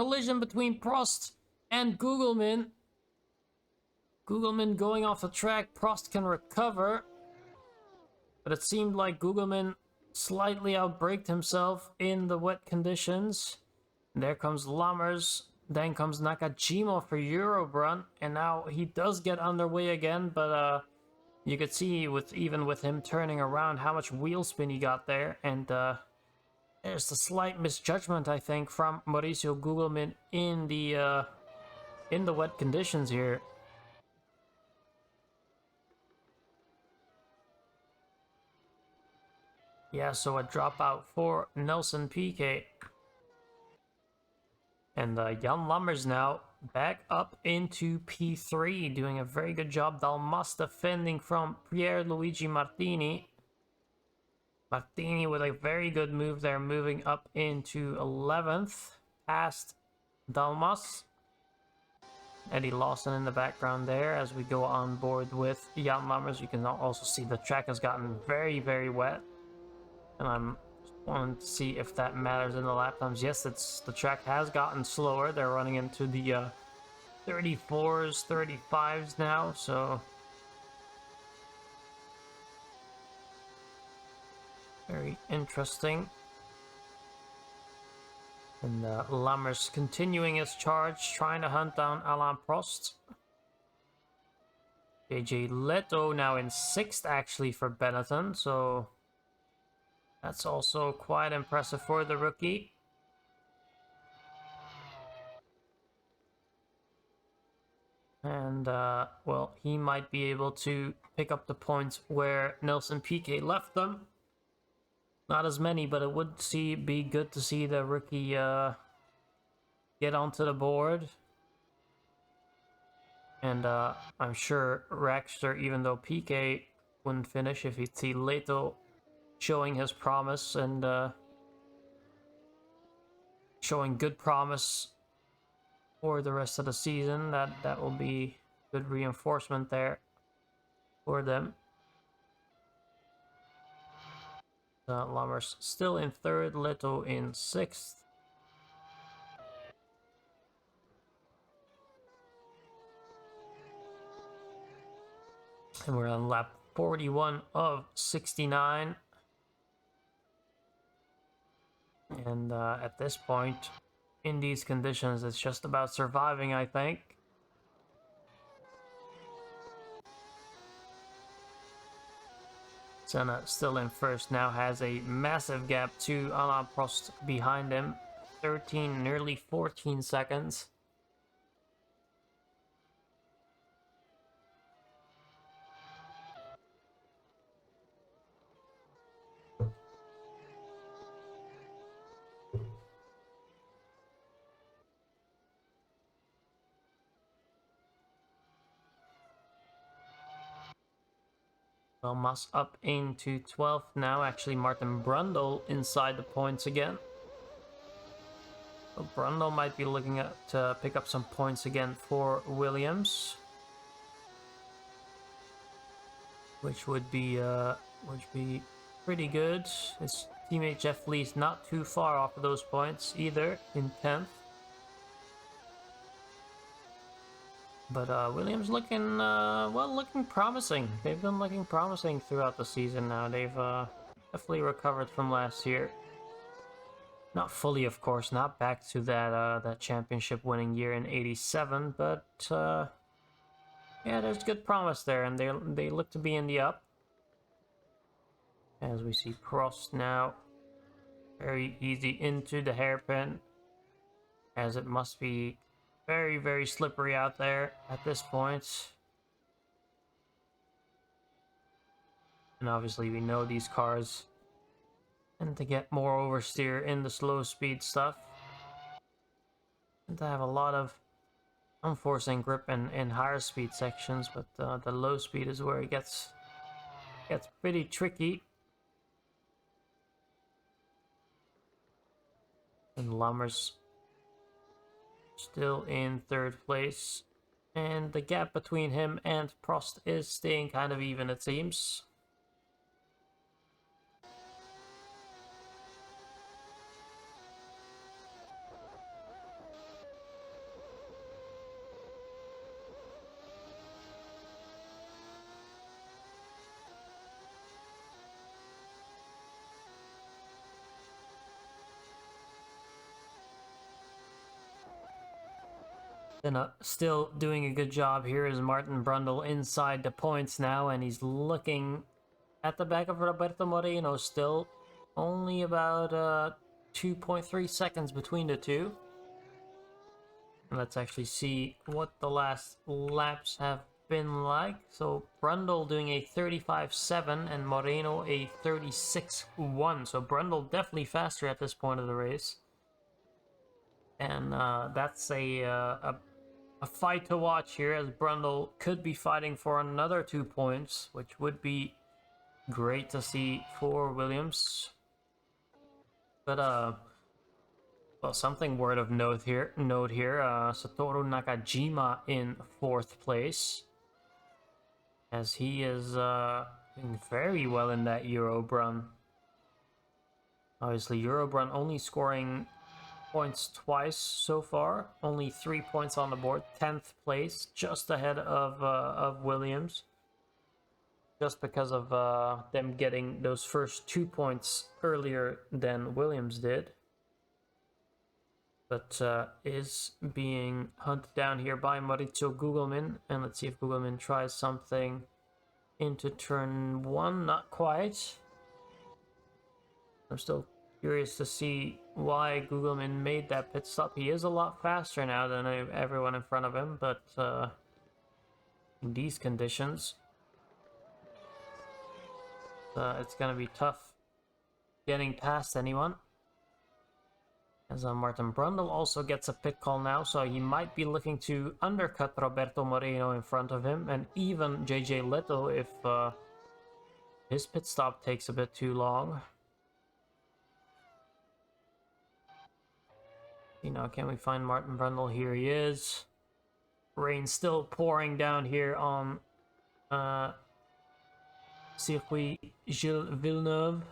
between Prost and Gugelmin. Gugelmin going off the track. Prost can recover, but it seemed like Gugelmin slightly outbraked himself in the wet conditions. And there comes Lammers. Then comes Nakajima for Eurobrun, and now he does get underway again, but you could see even with him turning around how much wheel spin he got there, and there's a slight misjudgment, I think, from Mauricio Gugelmin in the wet conditions here. Yeah, so a dropout for Nelson Piquet. And Jan Lammers now back up into P3, doing a very good job. Dalmas defending from Pierluigi Martini. Martini with a very good move there, moving up into 11th, past Dalmas. Eddie Lawson in the background there as we go on board with Jan Lammers. You can also see the track has gotten very, very wet. And I'm wanted to see if that matters in the lap times. Yes, the track has gotten slower. They're running into the 34s, 35s now, so very interesting. And Lammers continuing his charge, trying to hunt down Alain Prost. JJ Leto now in 6th actually for Benetton, so that's also quite impressive for the rookie. And, well, he might be able to pick up the points where Nelson Piquet left them. Not as many, but it would be good to see the rookie get onto the board. And I'm sure Raxter, even though Piquet wouldn't finish, if he'd see Leto showing his promise and showing good promise for the rest of the season, that will be good reinforcement there for them. Lammers still in 3rd, Leto in 6th. And we're on lap 41 of 69. And at this point, in these conditions, it's just about surviving, I think. Senna still in 1st, now has a massive gap to Alain Prost behind him. 13, nearly 14 seconds. Dalmas up into 12th now. Actually, Martin Brundle inside the points again. So Brundle might be looking at to pick up some points again for Williams, which would be pretty good. His teammate Jeff Lee's not too far off of those points either, in 10th. But Williams looking, well, looking promising. They've been looking promising throughout the season now. They've definitely recovered from last year. Not fully, of course, not back to that championship winning year in '87, but yeah, there's good promise there, and they look to be in the up. As we see Prost now, very easy into the hairpin. as it must be very, very slippery out there at this point. And obviously we know these cars tend to get more oversteer in the slow speed stuff. And to have a lot of unforcing grip in higher speed sections, but the low speed is where it gets pretty tricky. And Lammers still in third place. And the gap between him and Prost is staying kind of even, it seems. Then still doing a good job here is Martin Brundle inside the points now, and he's looking at the back of Roberto Moreno, still only about 2.3 seconds between the two. And let's actually see what the last laps have been like. So Brundle doing a 35.7 and Moreno a 36.1. So Brundle definitely faster at this point of the race. And that's a fight to watch here, as Brundle could be fighting for another 2 points, which would be great to see for Williams. But well, something word of note here. Satoru Nakajima in 4th place, as he is doing very well in that Eurobrun. Obviously, Eurobrun only scoring points twice so far, only 3 points on the board. 10th place, just ahead of Williams, just because of them getting those first 2 points earlier than Williams did. But is being hunted down here by Maurizio Gugelmin, and let's see if Gugelmin tries something into turn 1. Not quite. I'm still curious to see why Gugelmin made that pit stop. He is a lot faster now than everyone in front of him, but in these conditions, it's going to be tough getting past anyone. As Martin Brundle also gets a pit call now, so he might be looking to undercut Roberto Moreno in front of him, and even JJ Leto if his pit stop takes a bit too long. You know, can we find Martin Brundle? Here he is. Rain still pouring down here on Circuit Gilles Villeneuve.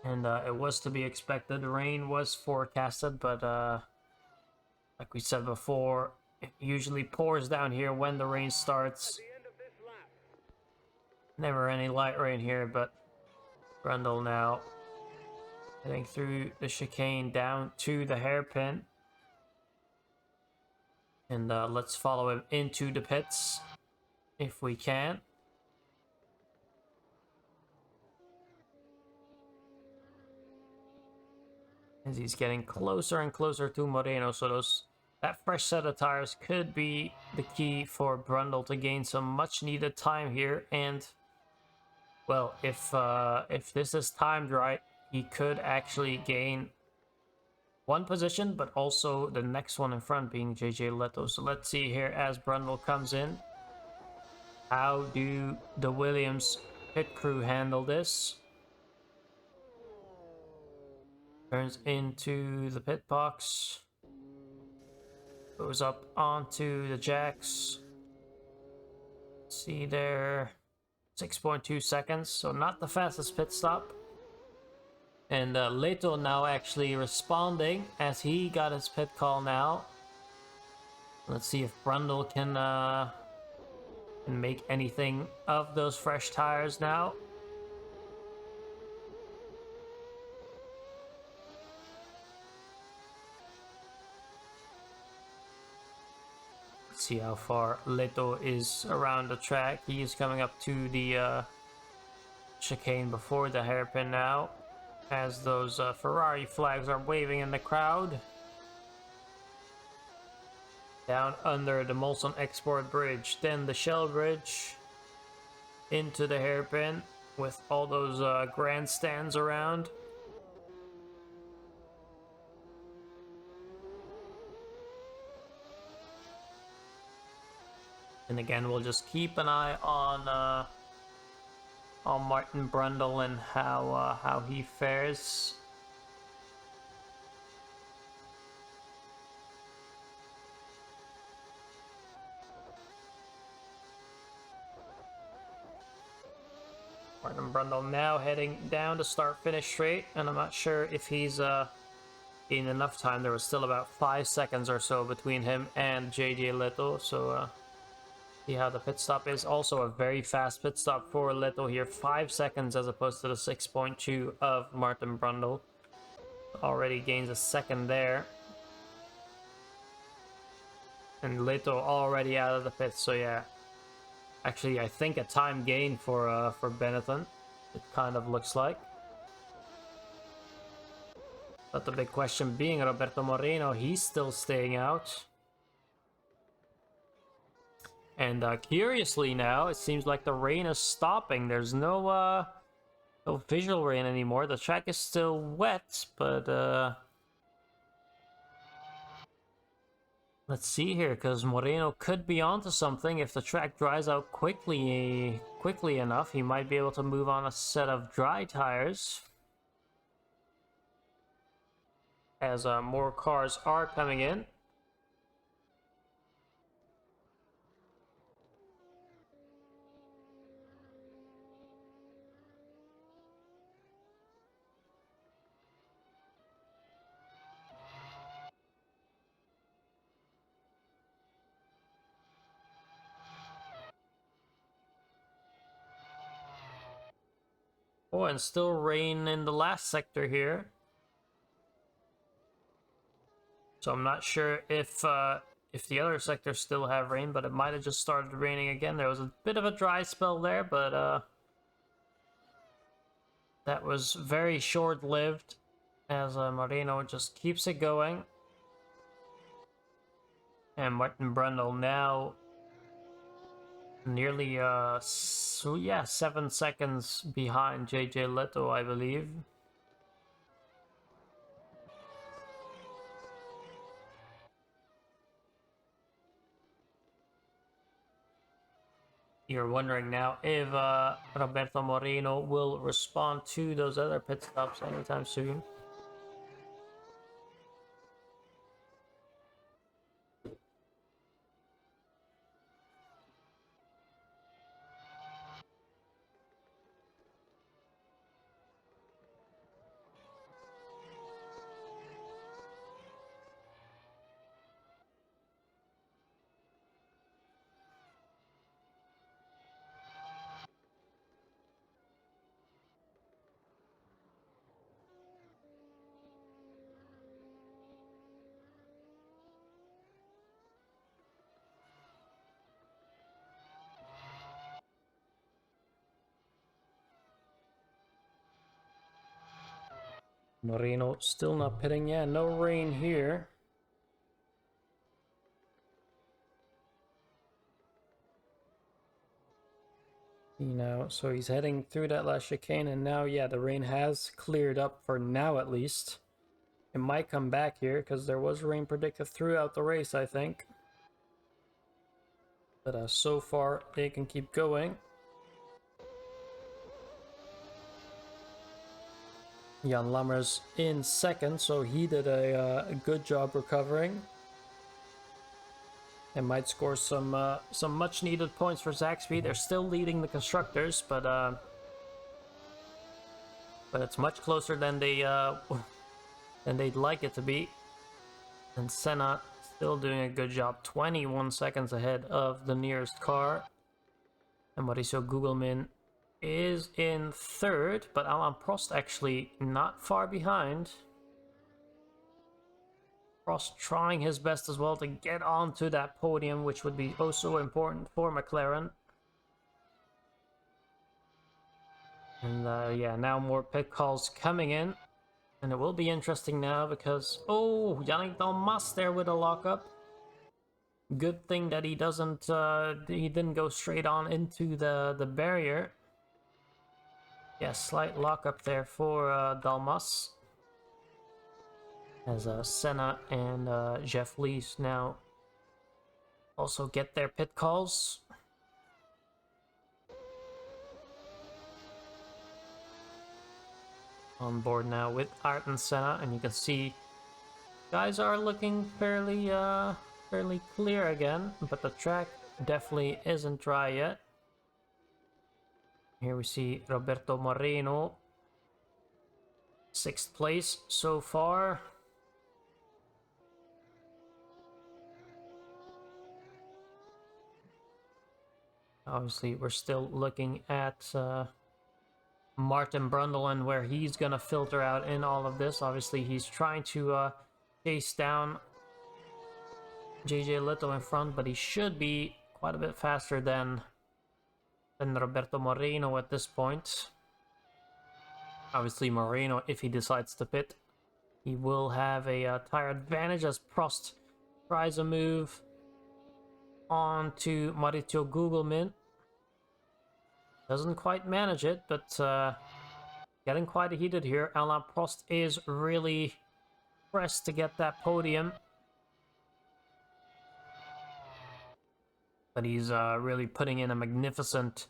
And it was to be expected. The rain was forecasted, but like we said before, it usually pours down here when the rain starts. Never any light rain here, but Brundle now heading through the chicane down to the hairpin. And let's follow him into the pits if we can. As he's getting closer and closer to Moreno, so that fresh set of tires could be the key for Brundle to gain some much needed time here. And well, if this is timed right, he could actually gain one position, but also the next one in front being JJ Leto. So let's see here as Brundle comes in. How do the Williams pit crew handle this? Turns into the pit box. Goes up onto the jacks. See there, 6.2 seconds. So not the fastest pit stop. And Leto now actually responding as he got his pit call now. Let's see if Brundle can make anything of those fresh tires now. See how far Leto is around the track. He is coming up to the chicane before the hairpin now. as those Ferrari flags are waving in the crowd. Down under the Molson Export Bridge, then the Shell Bridge, into the hairpin with all those grandstands around. And again, we'll just keep an eye on Martin Brundle and how he fares. Martin Brundle now heading down to start-finish straight, and I'm not sure if he's in enough time. There was still about 5 seconds or so between him and JJ Leto, so see how the pit stop is. Also a very fast pit stop for Leto here, 5 seconds as opposed to the 6.2 of Martin Brundle. Already gains a second there. And Leto already out of the pit, so yeah. Actually, I think a time gain for Benetton, it kind of looks like. But the big question being Roberto Moreno, he's still staying out. And curiously now, it seems like the rain is stopping. There's no visual rain anymore. The track is still wet, but let's see here, because Moreno could be onto something. If the track dries out quickly enough, he might be able to move on a set of dry tires. As more cars are coming in. Oh, and still rain in the last sector here. So I'm not sure if the other sectors still have rain, but it might have just started raining again. There was a bit of a dry spell there, but that was very short-lived as Moreno just keeps it going. And Martin Brundle now nearly 7 seconds behind JJ Leto, I believe. You're wondering now if Roberto Moreno will respond to those other pit stops anytime soon. Moreno still not pitting. Yeah, no rain here. You know, so he's heading through that last chicane, and now, yeah, the rain has cleared up for now at least. It might come back here because there was rain predicted throughout the race, I think. But so far, they can keep going. Jan Lammers in second, so he did a good job recovering. And might score some much needed points for Zaxby. They're still leading the constructors, but it's much closer than they'd like it to be. And Senna still doing a good job, 21 seconds ahead of the nearest car. And Mauricio Gugelmin is in third, but Alain Prost actually not far behind. Prost trying his best as well to get onto that podium, which would be oh so important for McLaren. And yeah, now more pit calls coming in. And it will be interesting now because, oh, Yannick Dalmas there with a lockup. Good thing that he didn't go straight on into the barrier. Yeah, slight lockup there for Dalmas. As Senna and Jeff Lees now also get their pit calls. On board now with Ayrton Senna, and you can see guys are looking fairly clear again, but the track definitely isn't dry yet. Here we see Roberto Moreno, 6th place so far. Obviously, we're still looking at Martin Brundle and where he's gonna filter out in all of this. Obviously, he's trying to chase down JJ Lito in front, but he should be quite a bit faster than Roberto Moreno at this point. Obviously, Moreno, if he decides to pit, he will have a tire advantage as Prost tries a move onto Mauricio Gugelmin. Doesn't quite manage it, but getting quite heated here. Alain Prost is really pressed to get that podium. But he's really putting in a magnificent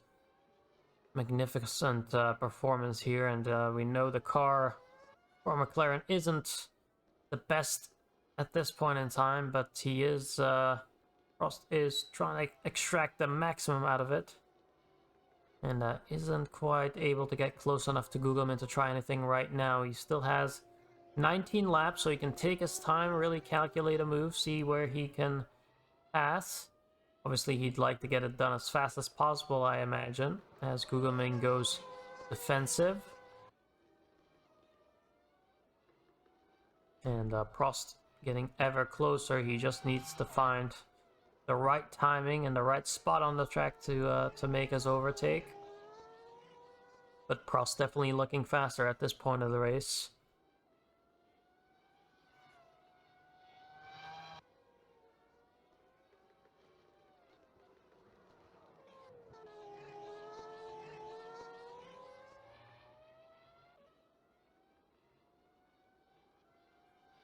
performance here, and we know the car for McLaren isn't the best at this point in time, but he is Prost is trying to extract the maximum out of it, and isn't quite able to get close enough to Gugelmin to try anything right now. He still has 19 laps, so he can take his time, really calculate a move, see where he can pass. Obviously, he'd like to get it done as fast as possible, I imagine, as Gugelmin goes defensive. And Prost getting ever closer. He just needs to find the right timing and the right spot on the track to make his overtake. But Prost definitely looking faster at this point of the race.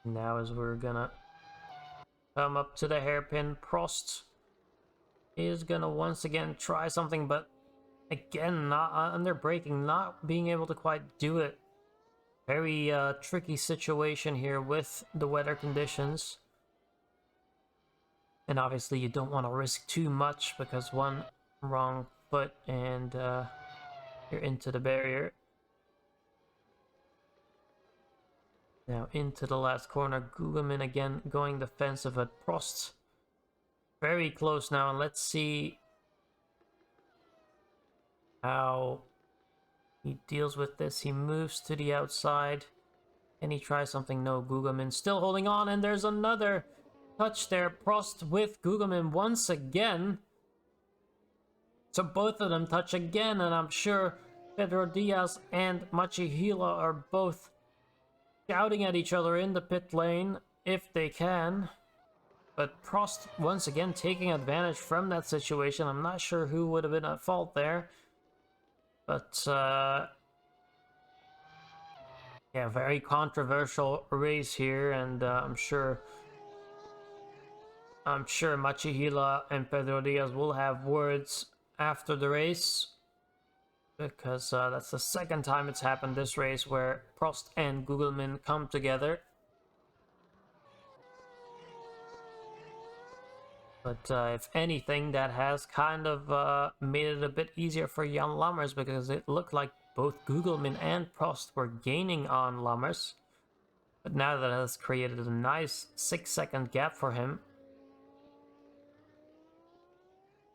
Now as we're gonna come up to the hairpin, Prost is gonna once again try something, but again, not under braking, not being able to quite do it. Very tricky situation here with the weather conditions. And obviously you don't want to risk too much, because one wrong foot and you're into the barrier. Now into the last corner, Gugelmin again going defensive at Prost. Very close now, and let's see how he deals with this. He moves to the outside. Can he try something? No, Gugelmin still holding on, and there's another touch there. Prost with Gugelmin once again. So both of them touch again, and I'm sure Pedro Diaz and Machihila are both shouting at each other in the pit lane if they can. But Prost once again taking advantage from that situation. I'm not sure who would have been at fault there. But yeah, very controversial race here, and I'm sure Machihila and Pedro Diaz will have words after the race, because that's the second time it's happened this race where Prost and Gugelmin come together. But if anything, that has kind of made it a bit easier for Jan Lammers, because it looked like both Gugelmin and Prost were gaining on Lammers. But now that has created a nice 6-second gap for him.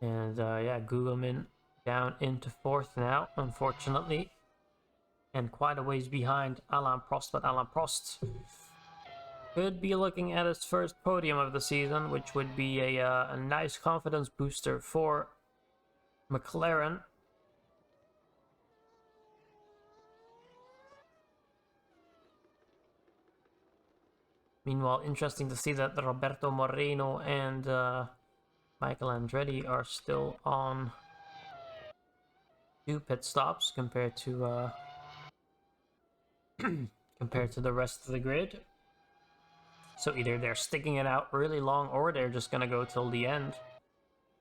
And yeah, Gugelmin down into 4th now, unfortunately. And quite a ways behind Alain Prost, but Alain Prost could be looking at his first podium of the season, which would be a nice confidence booster for McLaren. Meanwhile, interesting to see that Roberto Moreno and Michael Andretti are still on 2 pit stops compared to compared to the rest of the grid. So either they're sticking it out really long, or they're just gonna go till the end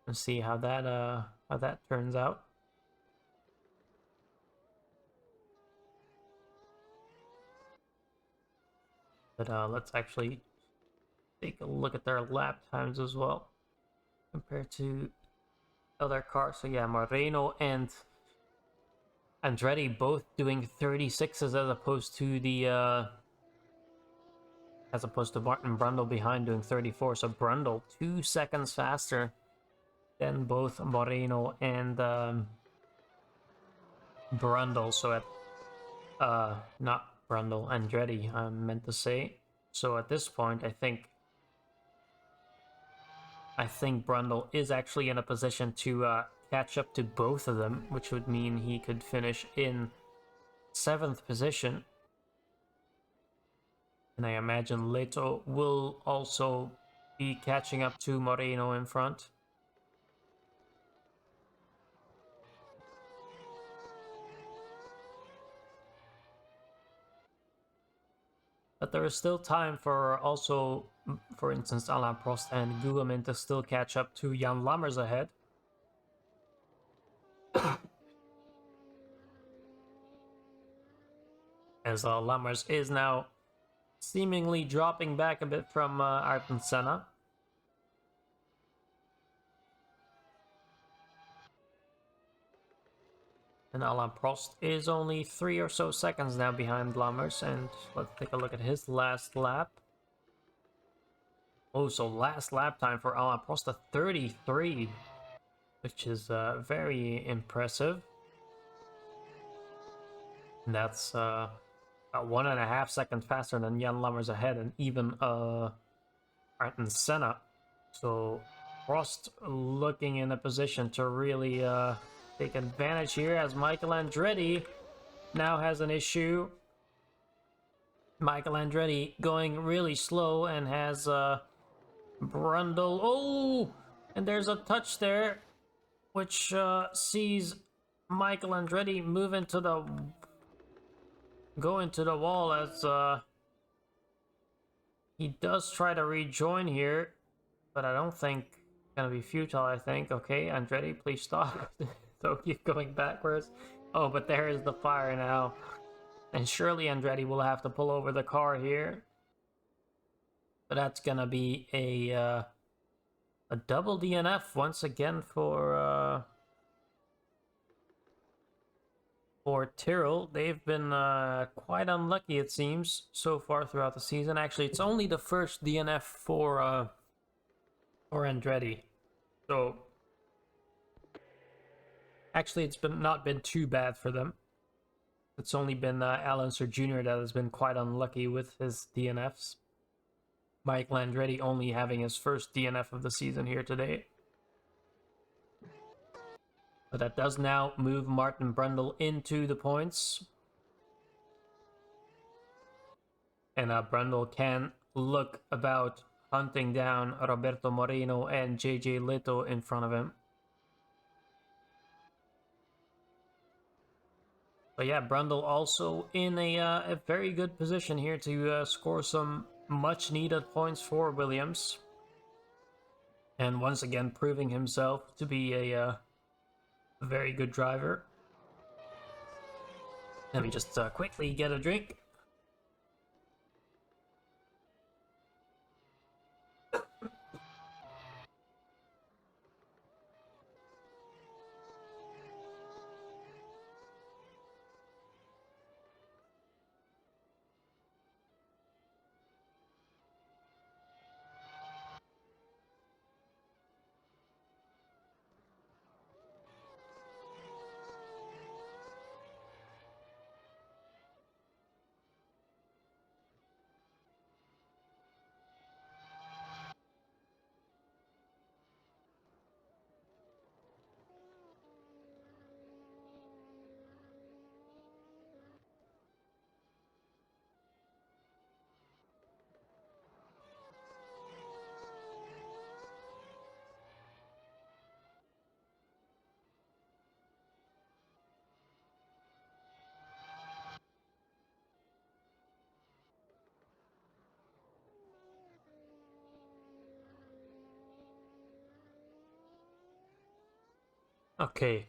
and see how that turns out. But let's actually take a look at their lap times as well compared to other cars. So yeah, Moreno and Andretti both doing 36s as opposed to the Martin Brundle behind doing 34. So Brundle 2 seconds faster than both Moreno and Brundle. So at not Brundle, Andretti, I meant to say. So at this point, I think Brundle is actually in a position to catch up to both of them, which would mean he could finish in 7th position. And I imagine Leto will also be catching up to Moreno in front. But there is still time for also, for instance, Alain Prost and Gugelmin to still catch up to Jan Lammers ahead. As Lammers is now seemingly dropping back a bit from Ayrton Senna. And Alain Prost is only 3 or so seconds now behind Lammers. And let's take a look at his last lap. Oh, so last lap time for Alain Prost, a 33, which is very impressive. And that's about 1.5 seconds faster than Jan Lammers ahead, and even Ayrton Senna. So Prost looking in a position to really take advantage here, as Michael Andretti now has an issue. Michael Andretti going really slow and has Brundle. Oh, and there's a touch there, which sees Michael Andretti go into the wall, as he does try to rejoin here, but I don't think it's gonna be futile. I think. Okay, Andretti, please stop. So keep going backwards. Oh, but there is the fire now, and surely Andretti will have to pull over the car here. But that's gonna be a double DNF once again for Tyrrell. They've been quite unlucky, it seems, so far throughout the season. Actually, it's only the first DNF for Andretti. So actually, it's not been too bad for them. It's only been Alan Sir Jr. that has been quite unlucky with his DNFs. Michael Andretti only having his first DNF of the season here today. But that does now move Martin Brundle into the points. And Brundle can look about hunting down Roberto Moreno and JJ Leto in front of him. But yeah, Brundle also in a very good position here to score some much needed points for Williams. And once again proving himself to be a very good driver. Let me just quickly get a drink. Okay,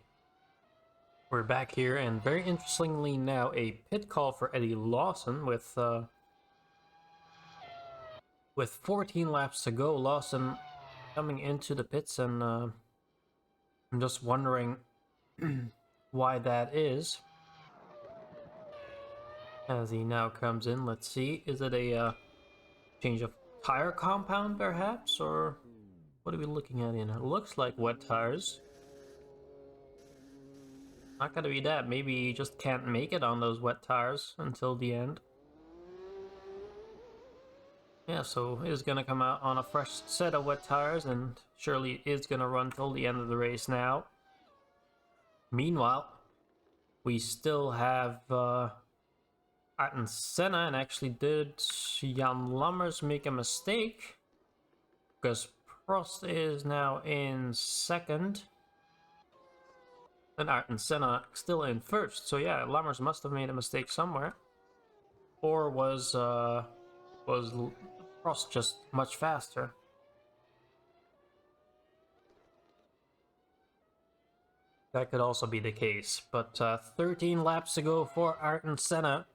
we're back here, and very interestingly now, a pit call for Eddie Lawson with 14 laps to go. Lawson coming into the pits, and I'm just wondering why that is. As he now comes in, let's see, is it a change of tire compound perhaps, or what are we looking at in? It looks like wet tires. Not gonna be that. Maybe he just can't make it on those wet tires until the end. Yeah, so it is gonna come out on a fresh set of wet tires, and surely it is gonna run till the end of the race now. Meanwhile, we still have Ayrton Senna, and actually did Jan Lammers make a mistake? Because Prost is now in second. And Ayrton Senna still in first. So yeah, Lammers must have made a mistake somewhere. Or was Prost just much faster? That could also be the case. But 13 laps to go for Ayrton Senna.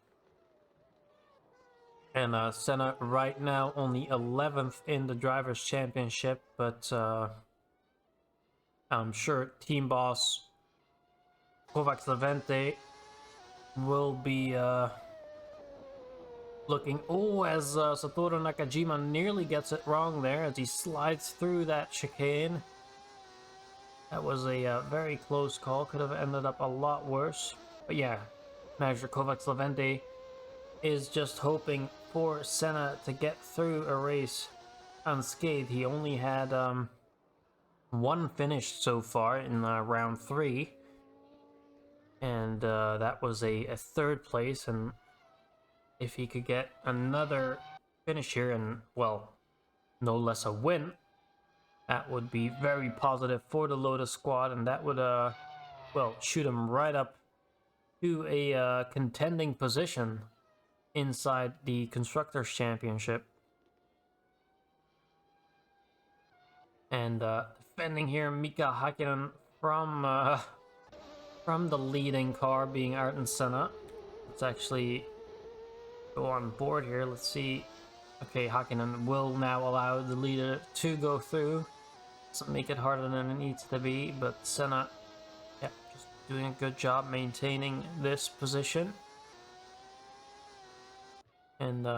And Senna right now only 11th in the Drivers' Championship. But I'm sure team boss Kovacs Levente will be looking. Oh, as Satoru Nakajima nearly gets it wrong there as he slides through that chicane. That was a very close call. Could have ended up a lot worse. But yeah, manager Kovacs Levente is just hoping for Senna to get through a race unscathed. He only had one finish so far in round 3. And that was a third place, and if he could get another finish here, and well, no less a win, that would be very positive for the Lotus squad, and that would well, shoot him right up to a contending position inside the Constructors' Championship. And defending here, Mika Hakkinen from the leading car, being Ayrton Senna. Let's actually go on board here. Let's see. Okay, Hakkinen will now allow the leader to go through. Doesn't make it harder than it needs to be, but Senna, yeah, just doing a good job maintaining this position. And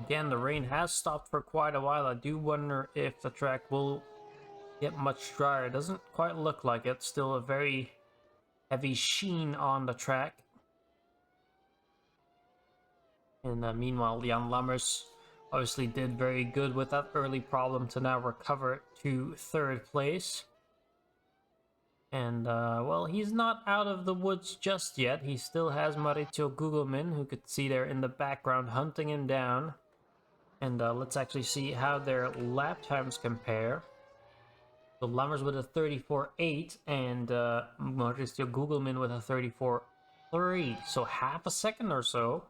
again, the rain has stopped for quite a while. I do wonder if the track will get much drier. It doesn't quite look like it. Still a very heavy sheen on the track. And meanwhile, Jan Lammers obviously did very good with that early problem to now recover to third place. And well, he's not out of the woods just yet. He still has Maurizio Gugelmin, who could see there in the background hunting him down. And let's actually see how their lap times compare. So Lammers with a 34.8 and Maurizio Gugelmin with a 34.3. So half a second or so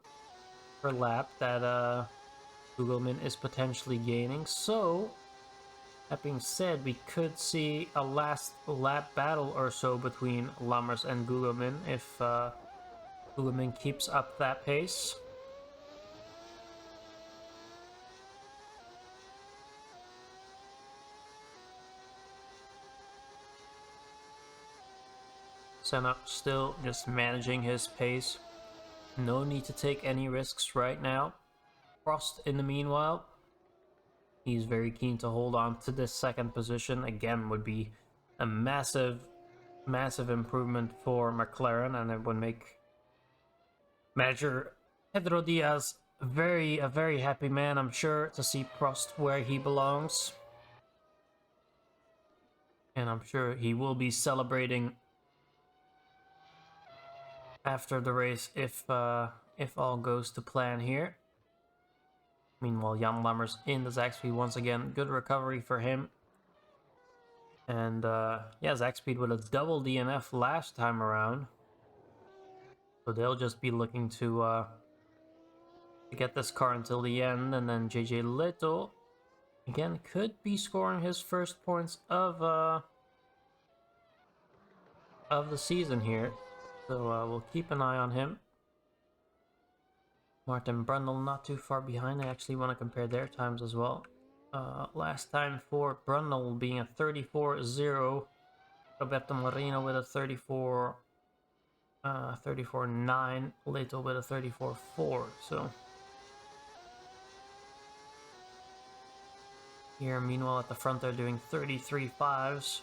per lap that Gugelmin is potentially gaining. So that being said, we could see a last lap battle or so between Lammers and Gugelmin if Gugelmin keeps up that pace. Senna still just managing his pace. No need to take any risks right now. Prost, in the meanwhile, he's very keen to hold on to this second position. Again, would be a massive improvement for McLaren, and it would make manager Pedro Diaz a very happy man, I'm sure, to see Prost where he belongs. And I'm sure he will be celebrating after the race if all goes to plan here. Meanwhile, Jan Lammers in the Zaxby once again. Good recovery for him. And yeah, Zaxby with a double DNF last time around. So they'll just be looking to get this car until the end. And then JJ Leto, again, could be scoring his first points of of the season here. So we'll keep an eye on him. Martin Brundle not too far behind. I actually want to compare their times as well. Last time for Brundle being a 34-0. Roberto Moreno with a 34-9. Leto with a 34-4. So here, meanwhile, at the front, they're doing 33-5s.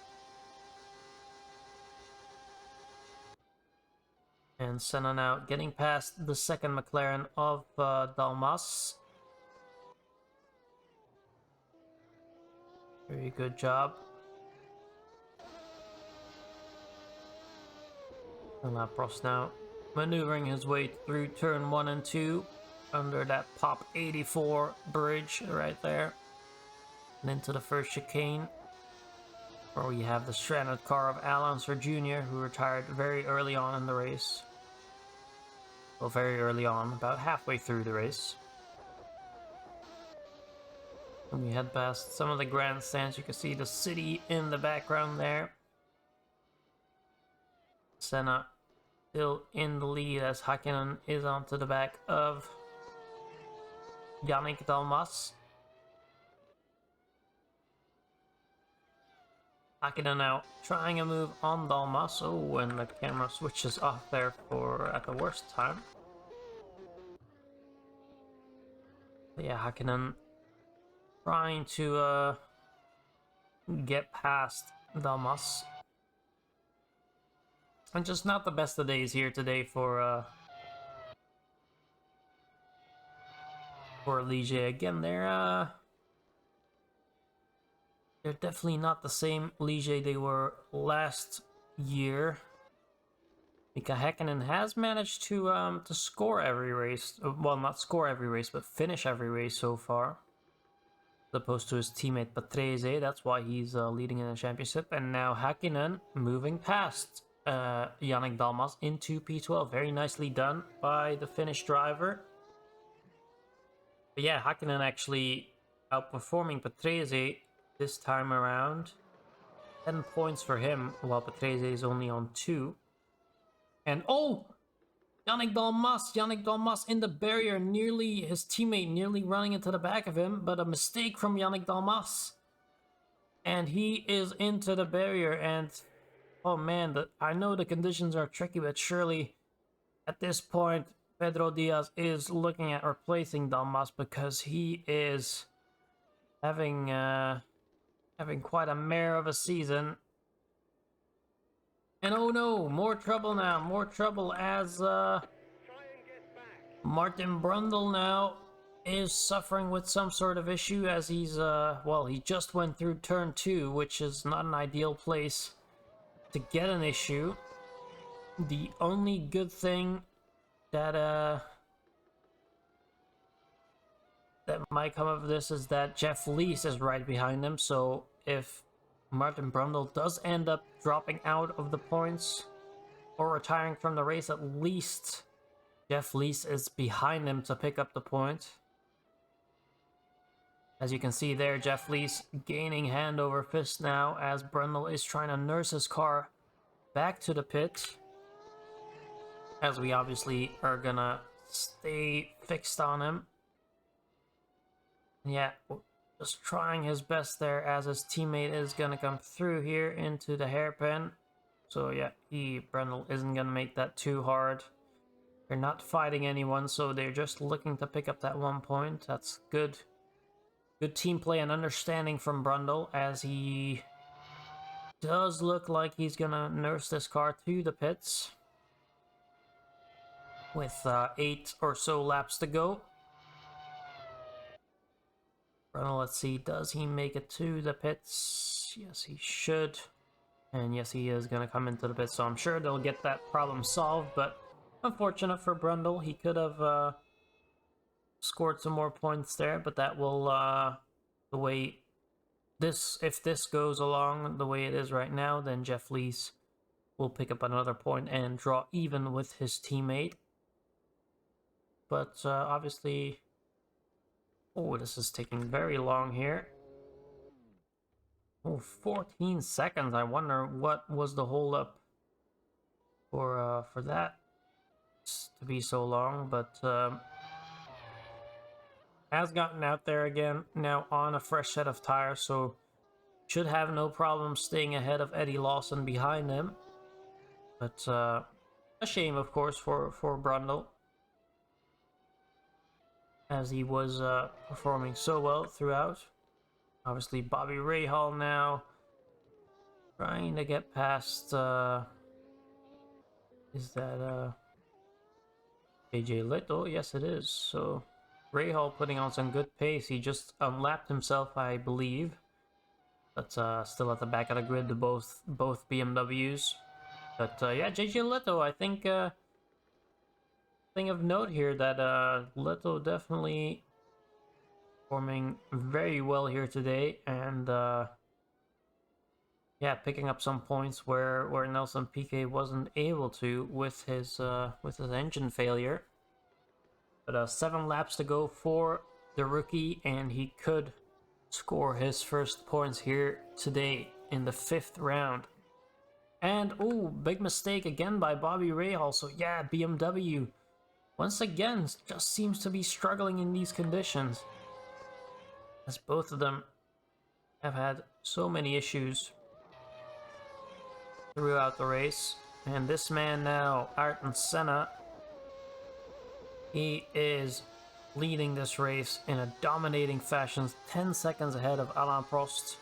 And Senna now getting past the second McLaren of Dalmas. Very good job. And Lapros now maneuvering his way through turn 1 and 2 under that Pop 84 bridge right there. And into the first chicane, where we have the stranded car of Al Unser Jr., who retired very early on in the race. Well, very early on, about halfway through the race. When we head past some of the grandstands, you can see the city in the background there. Senna still in the lead as Hakkinen is onto the back of Yannick Dalmas. Hakkinen now trying a move on Dalmas. Oh, and the camera switches off there at the worst time. But yeah, Hakkinen trying to get past Dalmas. And just not the best of days here today for Ligier. Again, they're definitely not the same Ligier they were last year. Mika Häkkinen has managed to score every race. Well, not score every race, but finish every race so far. As opposed to his teammate Patrese. That's why he's leading in the championship. And now Häkkinen moving past Yannick Dalmas into P12. Very nicely done by the Finnish driver. But yeah, Häkkinen actually outperforming Patrese this time around. 10 points for him, while Patrese is only on 2. And oh! Yannick Dalmas in the barrier, his teammate nearly running into the back of him, but a mistake from Yannick Dalmas. And he is into the barrier, and oh man, I know the conditions are tricky, but surely at this point, Pedro Diaz is looking at replacing Dalmas because he is having quite a mare of a season. And oh no, more trouble now, more trouble as Martin Brundle now is suffering with some sort of issue as he's, well, he just went through turn 2, which is not an ideal place to get an issue. The only good thing that might come of this is that Jeff Lees is right behind him, so if Martin Brundle does end up dropping out of the points or retiring from the race, at least Jeff Lees is behind him to pick up the point. As you can see there, Jeff Lees gaining hand over fist now as Brundle is trying to nurse his car back to the pit. As we obviously are gonna stay fixed on him. Yeah, just trying his best there as his teammate is gonna come through here into the hairpin. So yeah, Brundle isn't gonna make that too hard. They're not fighting anyone, so they're just looking to pick up that 1 point. That's good. Good team play and understanding from Brundle, as he does look like he's gonna nurse this car to the pits. With 8 or so laps to go. Brundle, let's see, does he make it to the pits? Yes, he should. And yes, he is going to come into the pits, so I'm sure they'll get that problem solved, but unfortunate for Brundle. He could have scored some more points there, but that will, the way this, if this goes along the way it is right now, then Jeff Lees will pick up another point and draw even with his teammate. But obviously, oh, this is taking very long here. Oh, 14 seconds. I wonder what was the hold up for that to be so long, but has gotten out there again, now on a fresh set of tires, so should have no problem staying ahead of Eddie Lawson behind him. But a shame, of course, for Brundle, as he was performing so well throughout. Obviously, Bobby Rahal now trying to get past. Is that AJ Little? Yes, it is. So Rahal putting on some good pace. He just unlapped himself, I believe. But still at the back of the grid to both BMWs. But yeah, JJ Leto, I think thing of note here that Leto definitely performing very well here today, and yeah, picking up some points where Nelson Piquet wasn't able to with his engine failure. But 7 laps to go for the rookie, and he could score his first points here today in the 5th round. And oh, big mistake again by Bobby Rahal. So yeah, BMW once again just seems to be struggling in these conditions, as both of them have had so many issues throughout the race. And this man now, Ayrton Senna, he is leading this race in a dominating fashion, 10 seconds ahead of Alain Prost.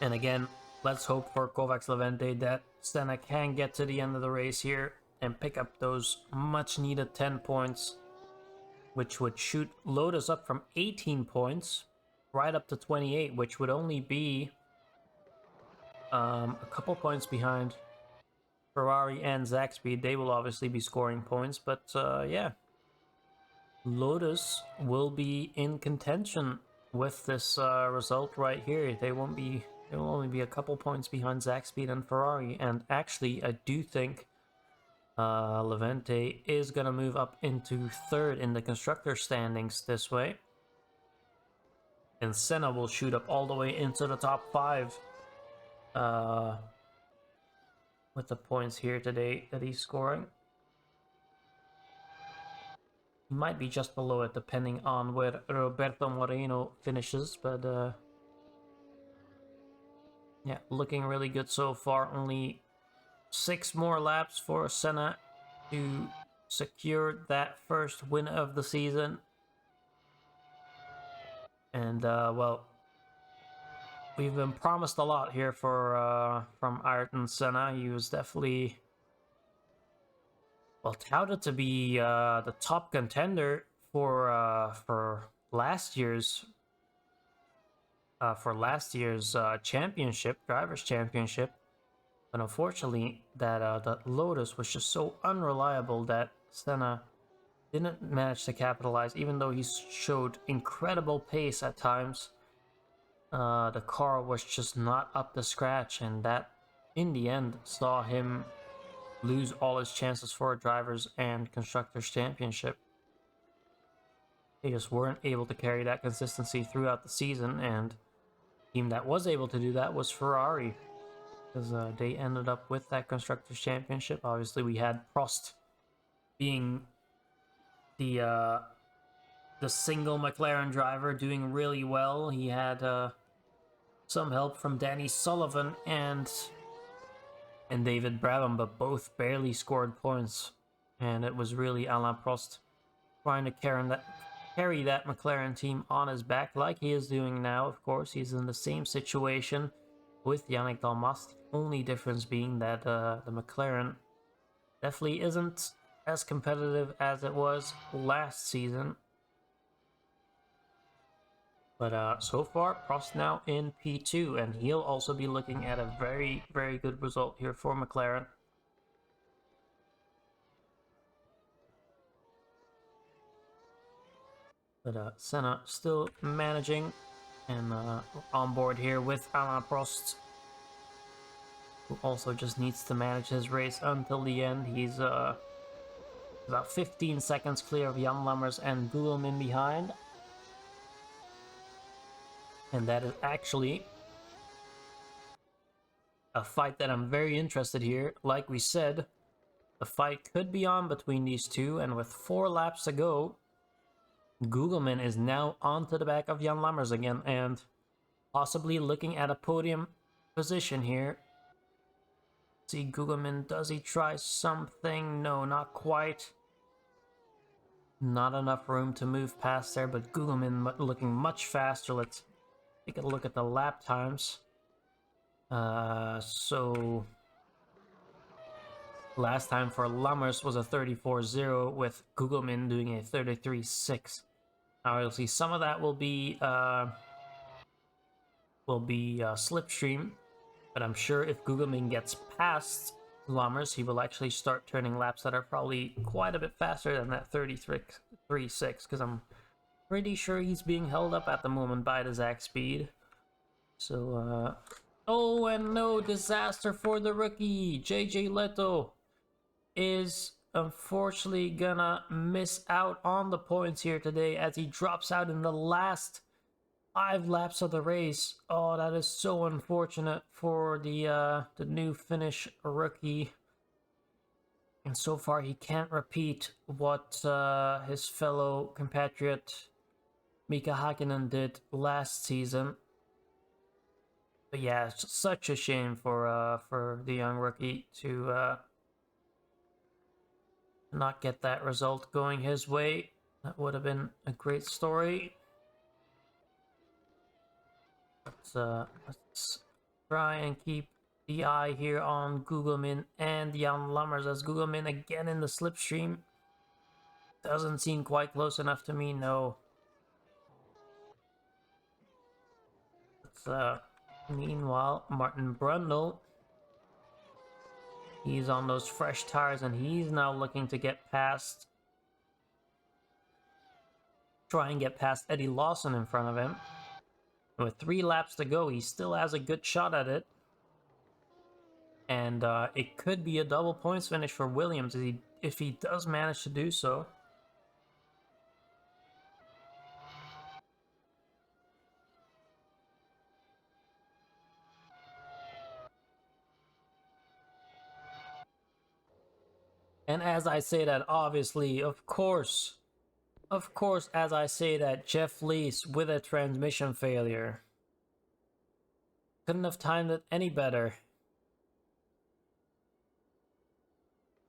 And again, let's hope for Kovacs Levente that Senna can get to the end of the race here and pick up those much needed 10 points, which would shoot Lotus up from 18 points right up to 28, which would only be a couple points behind Ferrari and Zaxby. They will obviously be scoring points, but yeah, Lotus will be in contention with this result right here. They will only be a couple points behind Zaxby and Ferrari, and actually I do think Levente is gonna move up into 3rd in the constructor standings this way, and Senna will shoot up all the way into the top 5 with the points here today that he's scoring. He might be just below it depending on where Roberto Moreno finishes, but yeah, looking really good so far. Only 6 more laps for Senna to secure that first win of the season. And well, we've been promised a lot here from Ayrton Senna. He was definitely, well, touted to be the top contender for last year's championship, drivers' championship. But unfortunately, that Lotus was just so unreliable that Senna didn't manage to capitalize, even though he showed incredible pace at times. The car was just not up to scratch, and that in the end saw him lose all his chances for a drivers and constructors championship. They just weren't able to carry that consistency throughout the season, and the team that was able to do that was Ferrari, because they ended up with that constructors championship. Obviously, we had Prost being the single McLaren driver, doing really well. He had some help from Danny Sullivan and David Brabham, but both barely scored points. And it was really Alain Prost trying to carry that McLaren team on his back, like he is doing now. Of course, he's in the same situation with Yannick Dalmas. The only difference being that the McLaren definitely isn't as competitive as it was last season. But so far, Prost now in P2, and he'll also be looking at a very, very good result here for McLaren. But Senna still managing and on board here with Alain Prost, who also just needs to manage his race until the end. He's about 15 seconds clear of Jan Lammers and Gugelmin behind. And that is actually a fight that I'm very interested here. Like we said, the fight could be on between these two, and with 4 laps to go, Googleman is now onto the back of Jan Lammers again, and possibly looking at a podium position here. See, Googleman, does he try something? No, not quite. Not enough room to move past there, but Googleman looking much faster. Let's take a look at the lap times. So last time for Lammers was a 34.0 with Googleman doing a 33.6. Now you'll see some of that will be slipstream, but I'm sure if Googleman gets past Lammers, he will actually start turning laps that are probably quite a bit faster than that 33.6, because I'm pretty sure he's being held up at the moment by the Zach speed. So, oh, and no, disaster for the rookie. JJ Leto is unfortunately gonna miss out on the points here today as he drops out in the last 5 laps of the race. Oh, that is so unfortunate for the new Finnish rookie. And so far, he can't repeat what his fellow compatriot Mika Hakkinen did last season. But yeah, it's such a shame for the young rookie to not get that result going his way. That would have been a great story. Let's try and keep the eye here on Googleman and Jan Lammers, as Googleman again in the slipstream. Doesn't seem quite close enough to me, no. Meanwhile, Martin Brundle, he's on those fresh tires and he's now looking to get past, try and get past Eddie Lawson in front of him. And with 3 laps to go, he still has a good shot at it. And it could be a double points finish for Williams if he does manage to do so. And as I say that, obviously, of course, as I say that, Jeff Lees with a transmission failure. Couldn't have timed it any better.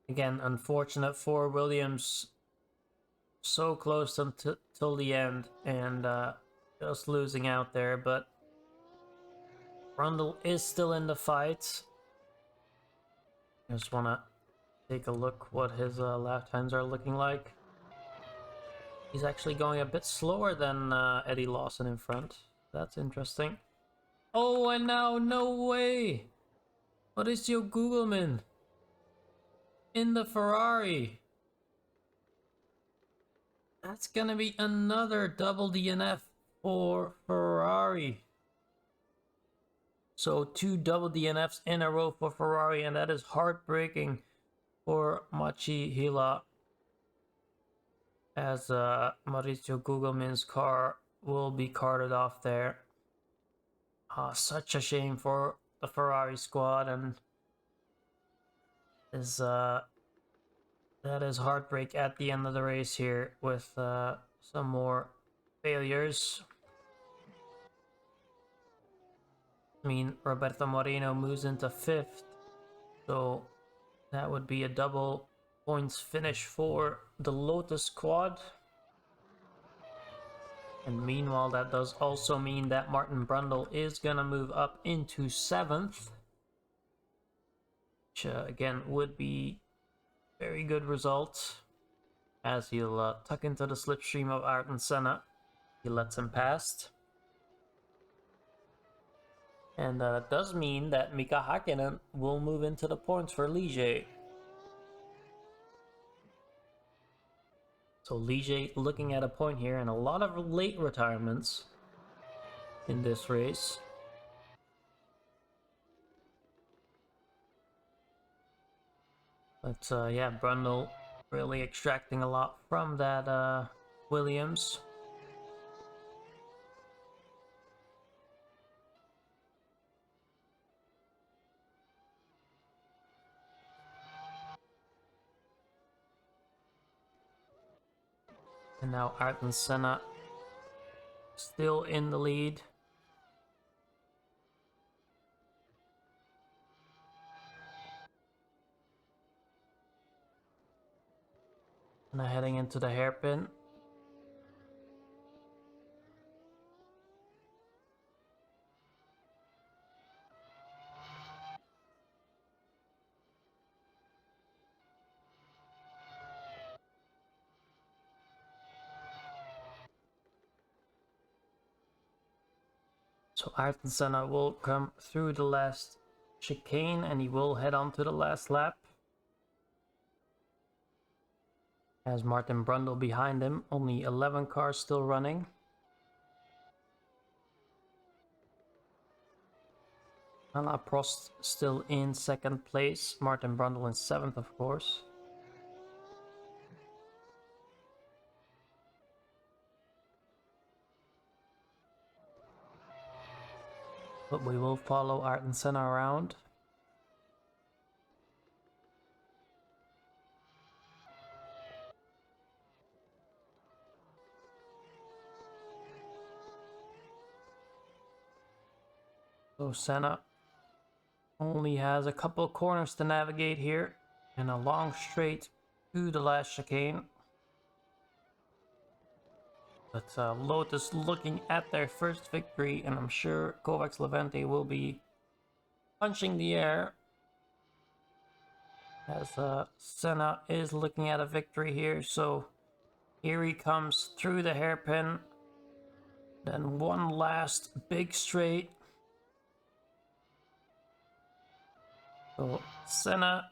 Again, unfortunate for Williams. So close till the end, and just losing out there, but Brundle is still in the fight. I just want to take a look what his lap times are looking like. He's actually going a bit slower than Eddie Lawson in front. That's interesting. Oh, and now, no way! What is your Googleman? In the Ferrari. That's gonna be another double DNF for Ferrari. So 2 double DNFs in a row for Ferrari, and that is heartbreaking for Machi Hila, as Maurizio Gugelmin's car will be carted off there. Such a shame for the Ferrari squad, and that is heartbreak at the end of the race here with some more failures. I mean, Roberto Moreno moves into 5th, so that would be a double points finish for the Lotus squad. And meanwhile, that does also mean that Martin Brundle is gonna move up into 7th, which again would be very good result, as he'll tuck into the slipstream of Ayrton Senna. He lets him past. And that does mean that Mika Hakkinen will move into the points for Ligier. So Ligier looking at a point here, and a lot of late retirements in this race. But yeah, Brundle really extracting a lot from that Williams. And now Ayrton Senna still in the lead. And heading into the hairpin. So Ayrton Senna will come through the last chicane and he will head on to the last lap. As Martin Brundle behind him, only 11 cars still running. Alain Prost still in second place, Martin Brundle in 7th, of course. But we will follow Ayrton Senna around. So Senna only has a couple of corners to navigate here and a long straight to the last chicane. But Lotus looking at their first victory, and I'm sure Kovacs Levente will be punching the air as Senna is looking at a victory here. So here he comes through the hairpin, then one last big straight. So Senna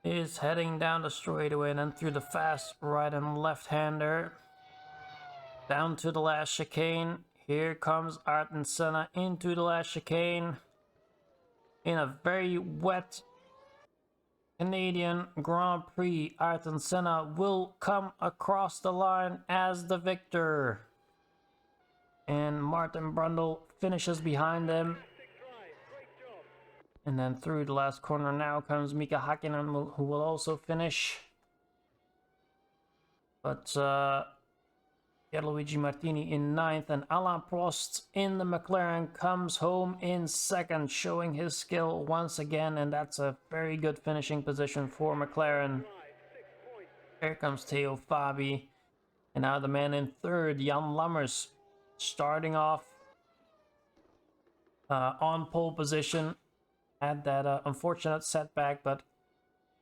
is heading down the straightaway and then through the fast right and left-hander. Down to the last chicane. Here comes Ayrton Senna into the last chicane. In a very wet Canadian Grand Prix, Ayrton Senna will come across the line as the victor. And Martin Brundle finishes behind him. And then through the last corner now comes Mika Hakkinen, who will also finish. But Pierluigi Martini in 9th and Alain Prost in the McLaren comes home in 2nd, showing his skill once again, and that's a very good finishing position for McLaren. Here comes Theo Fabi, and now the man in 3rd, Jan Lammers, starting off on pole position. Had that unfortunate setback, but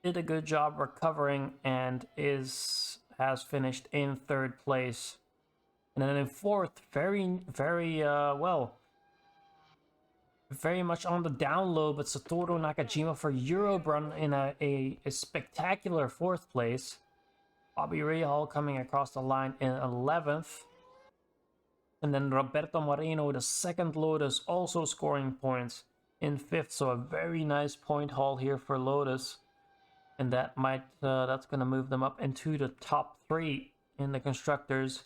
did a good job recovering and has finished in 3rd place. And then in 4th, very much on the down low, but Satoru Nakajima for Eurobrun in a spectacular 4th place. Bobby Rahal coming across the line in 11th. And then Roberto Moreno, the 2nd Lotus, also scoring points in 5th, so a very nice point haul here for Lotus, and that might that's gonna move them up into the top 3 in the constructors.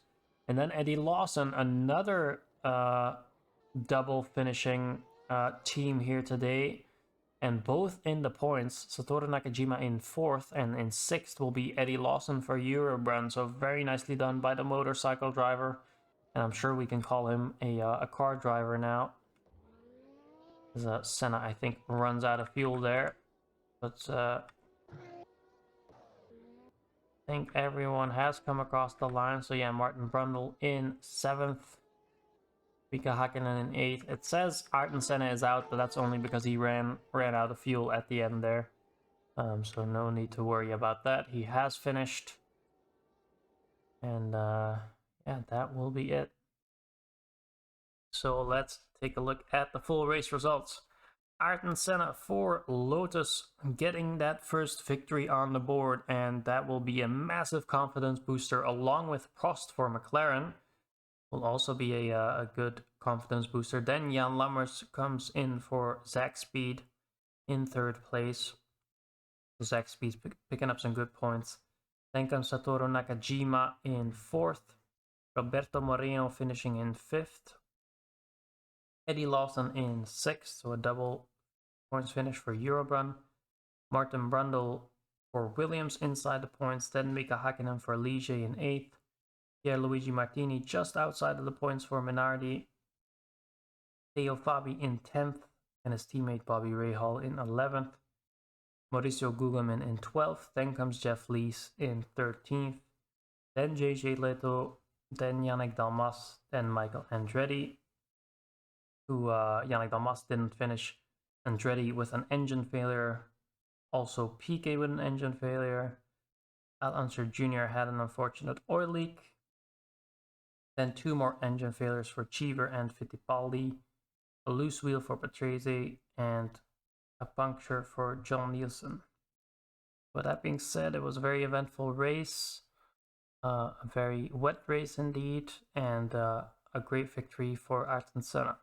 And then Eddie Lawson, another double finishing team here today, and both in the points. Satoru Nakajima in 4th, and in 6th will be Eddie Lawson for Eurobrun. So very nicely done by the motorcycle driver, and I'm sure we can call him a car driver now. Senna, I think, runs out of fuel there, but I think everyone has come across the line. So yeah, Martin Brundle in 7th, Mika Hakkinen in 8th. It says Ayrton Senna is out, but that's only because he ran out of fuel at the end there. So no need to worry about that. He has finished, and yeah, that will be it. So let's take a look at the full race results. Ayrton Senna for Lotus getting that first victory on the board, and that will be a massive confidence booster, along with Prost for McLaren. Will also be a good confidence booster. Then Jan Lammers comes in for Zach Speed in 3rd place. Zach Speed's picking up some good points. Then comes Satoru Nakajima in 4th. Roberto Moreno finishing in 5th. Eddie Lawson in 6th, so a double points finish for Eurobrun. Martin Brundle for Williams inside the points, then Mika Hakkinen for Ligier in 8th, Pierluigi Martini just outside of the points for Minardi, Theo Fabi in 10th, and his teammate Bobby Rahal in 11th, Mauricio Gugelmin in 12th, then comes Jeff Lees in 13th, then JJ Leto, then Yannick Dalmas, then Michael Andretti, who Yannick Dalmas didn't finish, Andretti with an engine failure, also PK with an engine failure, Al Unser Jr. had an unfortunate oil leak, then 2 more engine failures for Cheever and Fittipaldi, a loose wheel for Patrese, and a puncture for John Nielsen. With that being said, it was a very eventful race, a very wet race indeed, and a great victory for Ayrton Senna.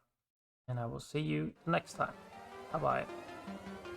And I will see you next time. Bye bye.